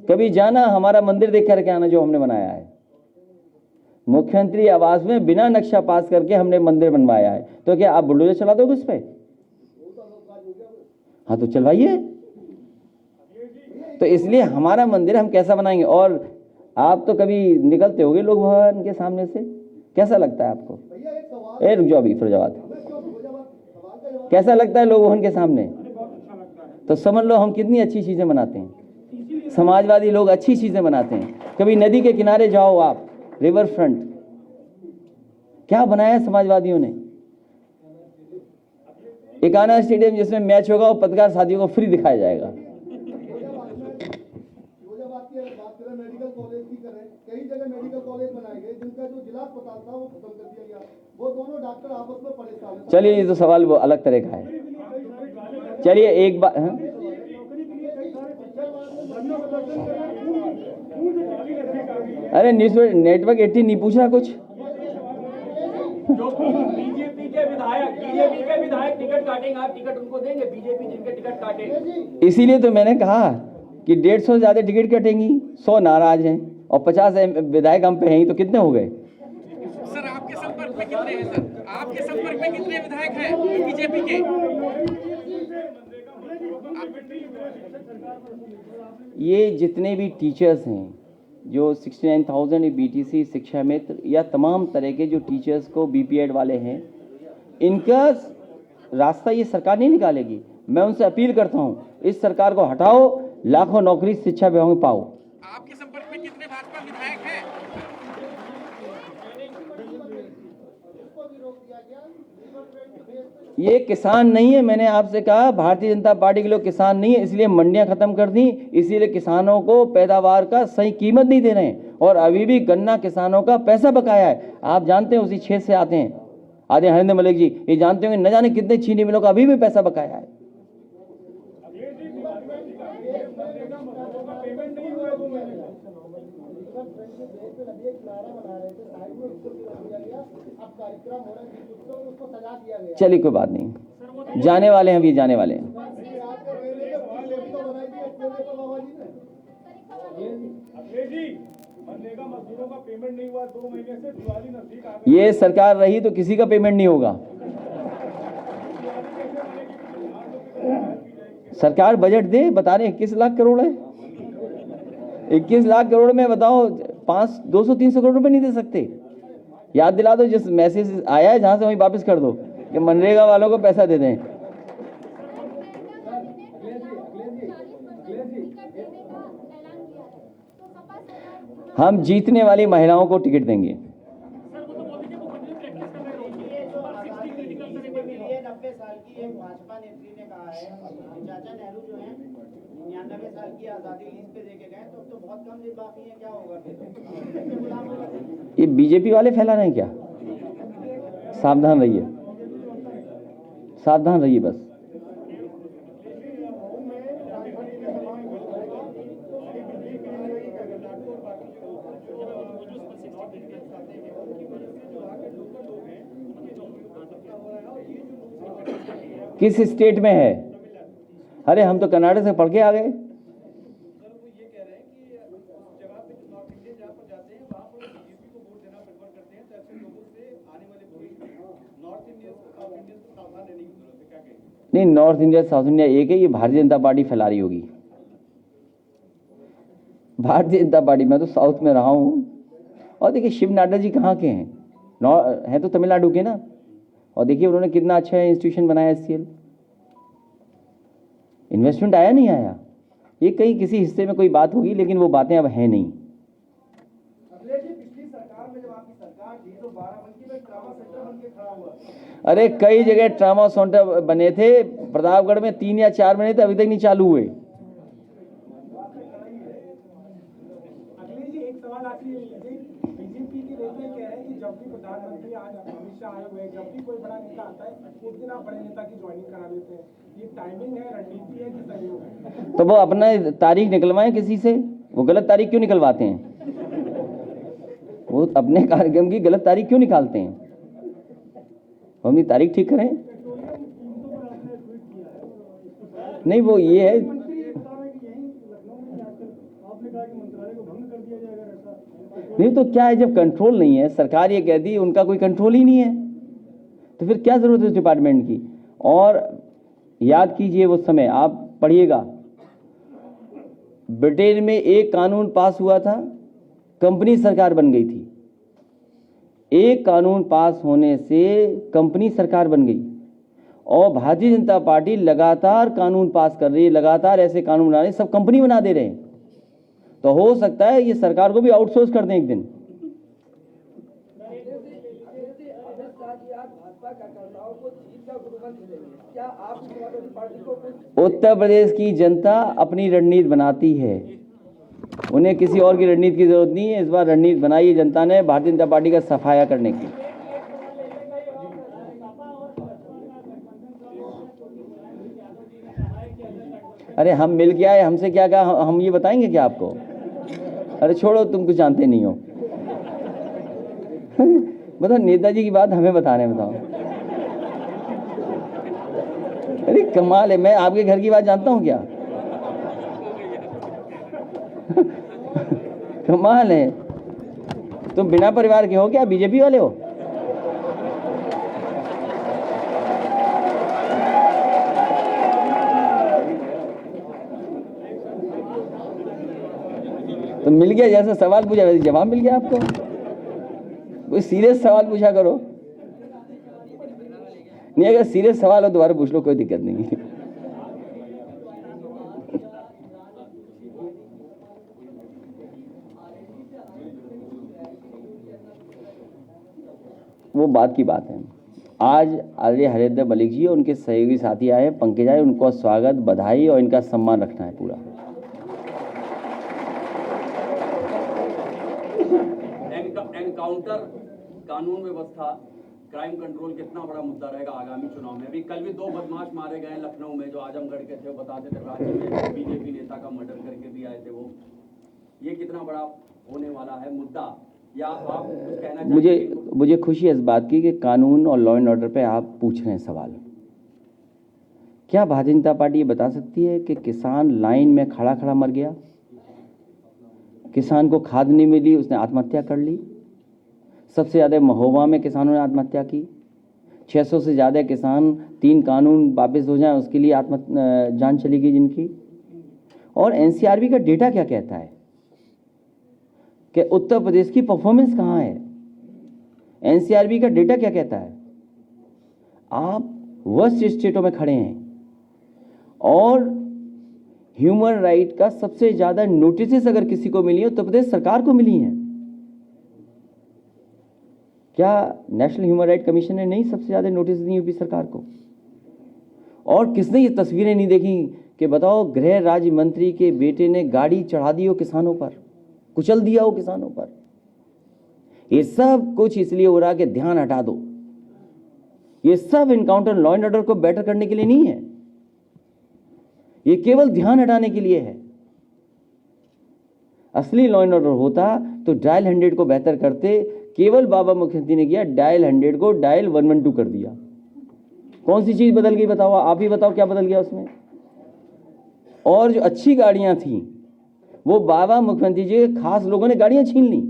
कभी जाना, हमारा मंदिर देख करके आना जो हमने बनाया है। मुख्यमंत्री आवास में बिना नक्शा पास करके हमने मंदिर बनवाया है, तो क्या आप बुलडोजर चला दोगे उस पर? हाँ तो चलवाइए। तो इसलिए हमारा मंदिर हम कैसा बनाएंगे। और आप तो कभी निकलते होगे लोग भवन के सामने से, कैसा लगता है आपको? रुक जाओ अभी फिरोजाबाद, कैसा लगता है लोग भवन के सामने? तो समझ लो हम कितनी अच्छी चीजें बनाते हैं। समाजवादी लोग अच्छी चीजें बनाते हैं। कभी नदी के किनारे जाओ आप, रिवर फ्रंट, क्या बनाया है समाजवादियों ने। एकाना स्टेडियम जिसमें मैच होगा वो पत्रकार साथियों को फ्री दिखाया जाएगा। मेडिकल कॉलेज की करें, कई जगह मेडिकल कॉलेज बनाए गए जिनका जो जिला अस्पताल था वो खत्म कर दिया गया। वो दोनों डॉक्टर आपस में परेशान हैं। चलिए ये तो सवाल वो अलग तरह का है। चलिए एक बात, अरे न्यूज नेटवर्क 18 नहीं पूछ रहा कुछ। जो बीजेपी के विधायक टिकट काटेंगे, आप टिकट उनको देंगे? बीजेपी जिनके टिकट काटे, इसीलिए तो मैंने कहा कि 150 से ज्यादा टिकट कटेंगी। 100 नाराज हैं और 50 विधायक हम पे हैं, तो कितने हो गए? सर आपके संपर्क में कितने हैं? सर आपके संपर्क में कितने विधायक हैं बीजेपी के? ये जितने भी टीचर्स हैं, जो 69,000 बीटीसी शिक्षा मित्र या तमाम तरह के जो टीचर्स को बीपीएड वाले हैं, इनका रास्ता ये सरकार नहीं निकालेगी। मैं उनसे अपील करता हूँ इस सरकार को हटाओ, लाखों नौकरी शिक्षा विभाग में पाओ। आपके संपर्क में कितने भाजपा विधायक हैं? ये किसान नहीं है, मैंने आपसे कहा भारतीय जनता पार्टी के लोग किसान नहीं है, इसलिए मंडियां खत्म कर दी, इसीलिए किसानों को पैदावार का सही कीमत नहीं दे रहे हैं। और अभी भी गन्ना किसानों का पैसा बकाया है। आप जानते हैं उसी क्षेत्र से आते हैं आदरणीय हरेंद्र मलिक जी, ये जानते होंगे न जाने कितने चीनी मिलों का अभी भी पैसा बकाया है। चलिए कोई बात नहीं, जाने वाले हैं, अभी जाने वाले हैं। ये सरकार रही तो किसी का पेमेंट नहीं होगा। सरकार बजट दे, बता रहे 21 लाख करोड़ है। 21 लाख करोड़ में बताओ 200-300 करोड़ रुपए नहीं दे सकते। याद दिला दो, जिस मैसेज आया है जहां से वहीं वापस कर दो कि मनरेगा वालों को पैसा दे दें। हम जीतने वाली महिलाओं को टिकट देंगे। 90 साल की एक भाजपा नेत्री ने कहा है चाचा नेहरू जो है 99 साल की आजादी लीज पे देके गए, तो बहुत कम दिन बाकी है, क्या होगा फिर? ये बीजेपी वाले फैला रहे हैं क्या? सावधान रहिए, सावधान रहिए बस। किस स्टेट में है? अरे हम तो कर्नाटक से पढ़ के आ गए। नहीं, नॉर्थ इंडिया साउथ इंडिया एक है, ये भारतीय जनता पार्टी फैला रही होगी। भारतीय जनता पार्टी, मैं तो साउथ में रहा हूँ। और देखिए शिव नाडा जी कहाँ के हैं? हैं तो तमिलनाडु के ना। और देखिए उन्होंने कितना अच्छा इंस्टीट्यूशन बनाया एससीएल। इन्वेस्टमेंट आया नहीं आया, ये कहीं किसी हिस्से में कोई बात होगी, लेकिन वो बातें अब हैं नहीं। पिछली सरकार में जब आपकी सरकार थी तो बाराबंकी में ट्रामा सेंटर बन के खड़ा हुआ। अरे कई जगह ट्रामा सेंटर बने थे, प्रतापगढ़ में 3 या 4 महीने थे, अभी तक नहीं चालू हुए। अखिलेश जी एक सवाल आखिरी, बीजेपी बीजेपी के नेता कह रहे हैं कि जब भी प्रधानमंत्री आज अमित शाह आए हुए हैं, जब भी कोई बड़ा नेता आता है उस दिन आप बड़े नेता की ज्वाइनिंग करा देते हैं। ये टाइमिंग है, रणनीति है कि सहयोग है? तो वो अपना तारीख निकलवाएं किसी से, वो गलत तारीख क्यों निकलवाते हैं? वो अपने कार्यक्रम की गलत तारीख क्यों निकालते हैं? वो अपनी तारीख ठीक करें। नहीं, वो ये है, नहीं तो क्या है, जब कंट्रोल नहीं है, सरकार ये कहती है उनका कोई कंट्रोल ही नहीं है, तो फिर क्या जरूरत है उस डिपार्टमेंट की। और याद कीजिए वो समय, आप पढ़िएगा, ब्रिटेन में एक कानून पास हुआ था, कंपनी सरकार बन गई थी। एक कानून पास होने से कंपनी सरकार बन गई, और भारतीय जनता पार्टी लगातार कानून पास कर रही है, लगातार ऐसे कानून बना रही है, सब कंपनी बना दे रहे हैं। तो हो सकता है ये सरकार को भी आउटसोर्स कर दें एक दिन। उत्तर प्रदेश की जनता अपनी रणनीति बनाती है, उन्हें किसी और की रणनीति की जरूरत नहीं है। इस बार रणनीति बनाई है जनता ने भारतीय जनता पार्टी का सफाया करने की। अरे हम मिल के आए, हमसे क्या कहा, हम ये बताएंगे क्या आपको? अरे छोड़ो, तुम कुछ जानते नहीं हो। बताओ, नेताजी की बात हमें बता रहे हैं, बताओ। अरे कमाल है, मैं आपके घर की बात जानता हूँ क्या? कमाल है, तुम बिना परिवार के हो क्या, बीजेपी वाले हो? तो मिल गया, जैसा सवाल पूछा वैसे जवाब मिल गया आपको। कोई सीरियस सवाल पूछा करो, नहीं अगर सीरियस सवाल हो दोबारा पूछ लो, कोई दिक्कत नहीं। वो बात की बात है। आज आदरणीय हरेंद्र मलिक जी और उनके सहयोगी साथी आए, पंकज आए, उनको स्वागत, बधाई और इनका सम्मान रखना है पूरा। एनकाउंटर, कानून व्यवस्था, क्राइम कंट्रोल कितना बड़ा मुद्दा रहेगा आगामी चुनाव में? अभी कल भी 2 बदमाश मारे गए लखनऊ में, जो आजमगढ़ के थे, वो बताते थे रांची में बीजेपी नेता का मर्डर करके भी आए थे वो। ये कितना बड़ा होने वाला है मुद्दा, या आप कुछ कहना चाहेंगे? मुझे खुशी है इस बात की कि कानून और लॉ एंड ऑर्डर पे आप पूछ रहे हैं सवाल। क्या भारतीय जनता पार्टी ये बता सकती है कि किसान लाइन में खड़ा खड़ा मर गया, किसान को खाद नहीं मिली, उसने आत्महत्या कर ली? सबसे ज़्यादा महोबा में किसानों ने आत्महत्या की। 600 से ज़्यादा किसान, 3 कानून वापस हो जाएं उसके लिए जान चली गई जिनकी। और एनसीआरबी का डेटा क्या कहता है कि उत्तर प्रदेश की परफॉर्मेंस कहाँ है? एनसीआरबी का डेटा क्या कहता है? आप वर्स्ट स्टेटों में खड़े हैं, और ह्यूमन राइट का सबसे ज़्यादा नोटिस अगर किसी को मिली है उत्तर प्रदेश सरकार को मिली हैं। क्या नेशनल ह्यूमन राइट कमीशन ने नहीं सबसे ज़्यादा नोटिस दी यूपी सरकार को? और किसने ये तस्वीरें नहीं देखी कि बताओ, गृह राज्य मंत्री के बेटे ने गाड़ी चढ़ा दी हो किसानों पर, कुचल दिया हो किसानों पर। ये सब कुछ इसलिए हो रहा कि ध्यान हटा दो। ये सब इनकाउंटर लॉ एंड ऑर्डर को बेटर करने के लिए नहीं है, ये केवल ध्यान हटाने के लिए है। असली लॉ एंड ऑर्डर होता तो डायल 100 को बेहतर करते। केवल बाबा मुखर्जी ने किया, डायल 100 को डायल 112 कर दिया। कौन सी चीज बदल गई बताओ, आप ही बताओ क्या बदल गया उसमें? और जो अच्छी गाड़ियां थी वो बाबा मुख्यमंत्री जी के खास लोगों ने गाड़ियां छीन ली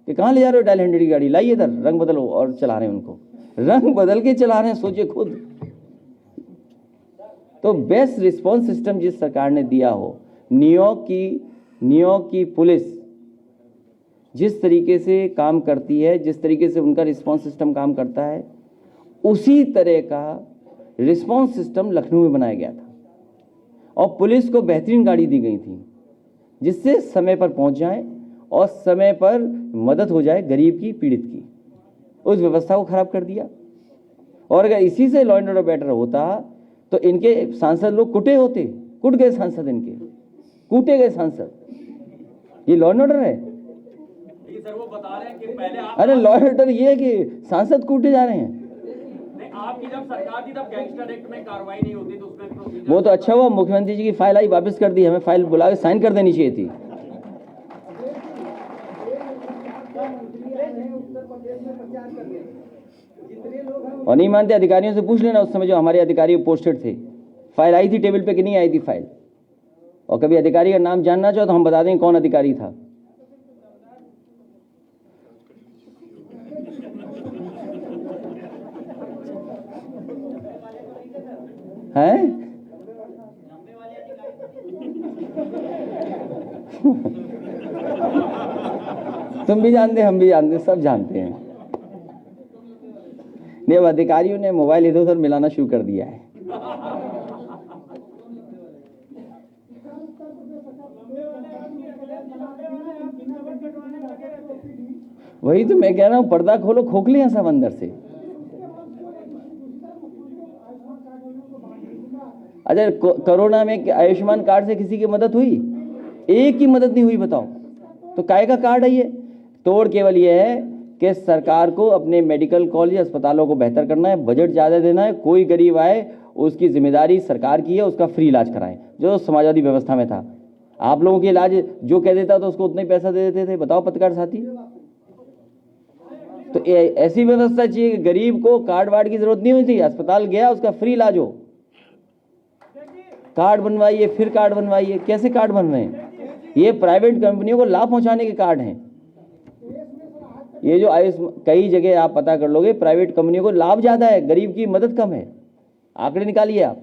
कि कहां ले जा रहे हो डायल 100 की गाड़ी, लाइए इधर, रंग बदलो, और चला रहे हैं उनको, रंग बदल के चला रहे हैं, सोचिए खुद। तो बेस्ट रिस्पॉन्स सिस्टम जिस सरकार ने दिया हो, न्यूयॉर्क की पुलिस जिस तरीके से काम करती है, जिस तरीके से उनका रिस्पॉन्स सिस्टम काम करता है, उसी तरह का रिस्पॉन्स सिस्टम लखनऊ में बनाया गया था। और पुलिस को बेहतरीन गाड़ी दी गई थी जिससे समय पर पहुंच जाए और समय पर मदद हो जाए गरीब की, पीड़ित की। उस व्यवस्था को खराब कर दिया। और अगर इसी से लॉ एंड ऑर्डर बेटर होता तो इनके सांसद लोग कुटे होते, कुट गए सांसद, इनके कूटे गए सांसद। ये लॉ एंड ऑर्डर है? सर वो बता बता रहे हैं कि पहले आप अरे लॉ एंड ऑर्डर ये है कि सांसद कूटे जा रहे हैं। नहीं, आपकी जब सरकार थी तब गैंगस्टर एक्ट में कार्रवाई नहीं होती तो उसमें प्रोसीजर वो तो अच्छा हुआ मुख्यमंत्री जी की फाइल आई, वापस कर दी, हमें फाइल बुला के साइन कर देनी चाहिए थी। और नहीं मानते अधिकारियों से पूछ लेना, उस समय जो हमारे अधिकारी पोस्टेड थे, फाइल आई थी टेबल पे कि नहीं आई थी फाइल। और कभी अधिकारी का नाम जानना चाहो तो हम बता देंगे कौन अधिकारी था। हैं? तुम भी जानते, हम भी जानते, सब जानते हैं। नहीं, अब अधिकारियों ने मोबाइल इधर उधर मिलाना शुरू कर दिया है। वही तो मैं कह रहा हूँ, पर्दा खोलो, खोखले हैं सब अंदर से। अच्छा, कोरोना में आयुष्मान कार्ड से किसी की मदद हुई? एक की मदद नहीं हुई, बताओ। तो काय का कार्ड है ये? तोड़ केवल ये है कि सरकार को अपने मेडिकल कॉलेज अस्पतालों को बेहतर करना है, बजट ज़्यादा देना है, कोई गरीब आए उसकी जिम्मेदारी सरकार की है, उसका फ्री इलाज कराएं, जो समाजवादी व्यवस्था में था। आप लोगों के इलाज जो कह देता तो उसको उतना ही पैसा दे देते थे, बताओ पत्रकार साथी। तो ऐसी व्यवस्था चाहिए कि गरीब को कार्ड वार्ड की जरूरत नहीं होती, अस्पताल गया उसका फ्री इलाज हो। कार्ड बनवाइए फिर कार्ड बनवाइए, कैसे कार्ड बन रहे हैं? ये प्राइवेट कंपनियों को लाभ पहुंचाने के कार्ड हैं। ये जो कई जगह आप पता कर लोगे, प्राइवेट कंपनियों को लाभ ज्यादा है, गरीब की मदद कम है। आंकड़े निकालिए आप।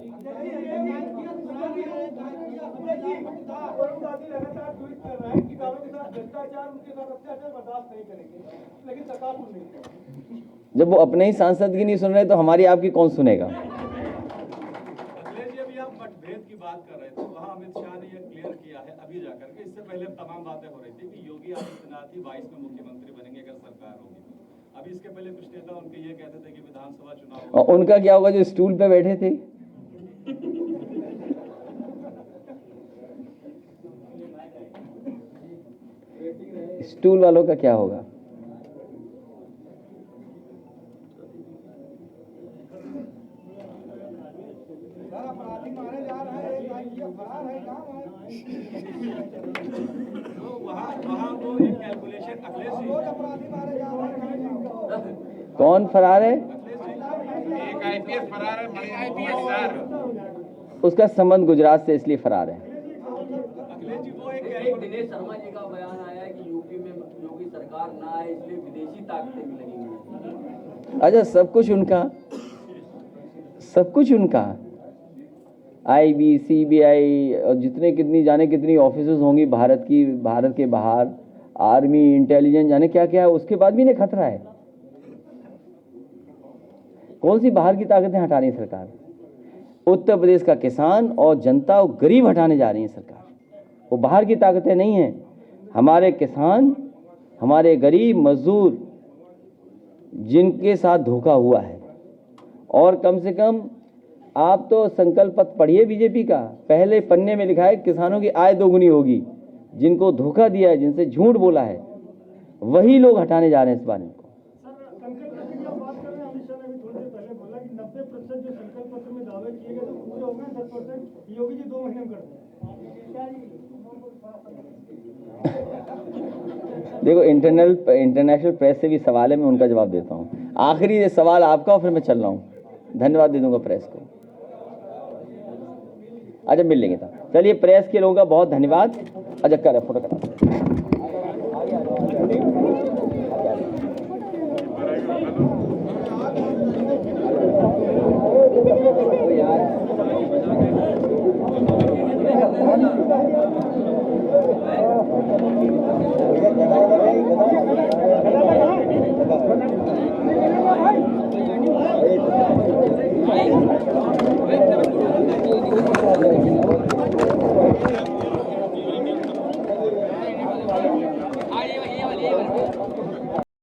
जब वो अपने ही सांसद की नहीं सुन रहे तो हमारी आपकी कौन सुनेगा? अखिलेश जी, अभी आप मतभेद की बात कर रहे थे, वहाँ अमित शाह ने यह क्लियर किया है अभी जाकर के, इससे पहले तमाम बातें हो रही थी कि योगी आदित्यनाथ ही 22 में मुख्यमंत्री बनेंगे अगर सरकार होगी। अभी इसके पहले कुछ नेता उनके ये कहते थे कि विधानसभा चुनाव। और उनका क्या होगा जो स्टूल पे बैठे थे? स्टूल वालों का क्या होगा? कौन फरार है? एक आईपीएस फरार है, उसका संबंध गुजरात से, इसलिए फरार है। दिनेश शर्मा जी का बयान आया है कि यूपी में योगी सरकार ना आए इसलिए विदेशी ताकतें भी लगेंगी। अच्छा, सब कुछ उनका आईबी, सीबीआई और जितने कितनी जाने कितनी ऑफिसेज होंगी भारत की, भारत के बाहर आर्मी, इंटेलिजेंस, जाने क्या क्या है, उसके बाद भी नहीं खतरा है। कौन सी बाहर की ताकतें हटा रही है सरकार? उत्तर प्रदेश का किसान और जनता और गरीब हटाने जा रही है सरकार। वो बाहर की ताकतें नहीं है, हमारे किसान, हमारे गरीब मजदूर जिनके साथ धोखा हुआ है। और कम से कम आप तो संकल्प पत्र पढ़िए बीजेपी का, पहले पन्ने में लिखा है किसानों की आय दोगुनी होगी। जिनको धोखा दिया है, जिनसे झूठ बोला है, वही लोग हटाने जा रहे हैं इस बार इनको। देखो, इंटरनेशनल प्रेस से भी सवाल है, मैं उनका जवाब देता हूँ। आखिरी सवाल आपका और फिर मैं चल रहा हूँ, धन्यवाद दे दूंगा प्रेस को। अच्छा, मिल लेंगे तब। चलिए, प्रेस के लोगों का बहुत धन्यवाद। अच्छा, कर फोटो करा।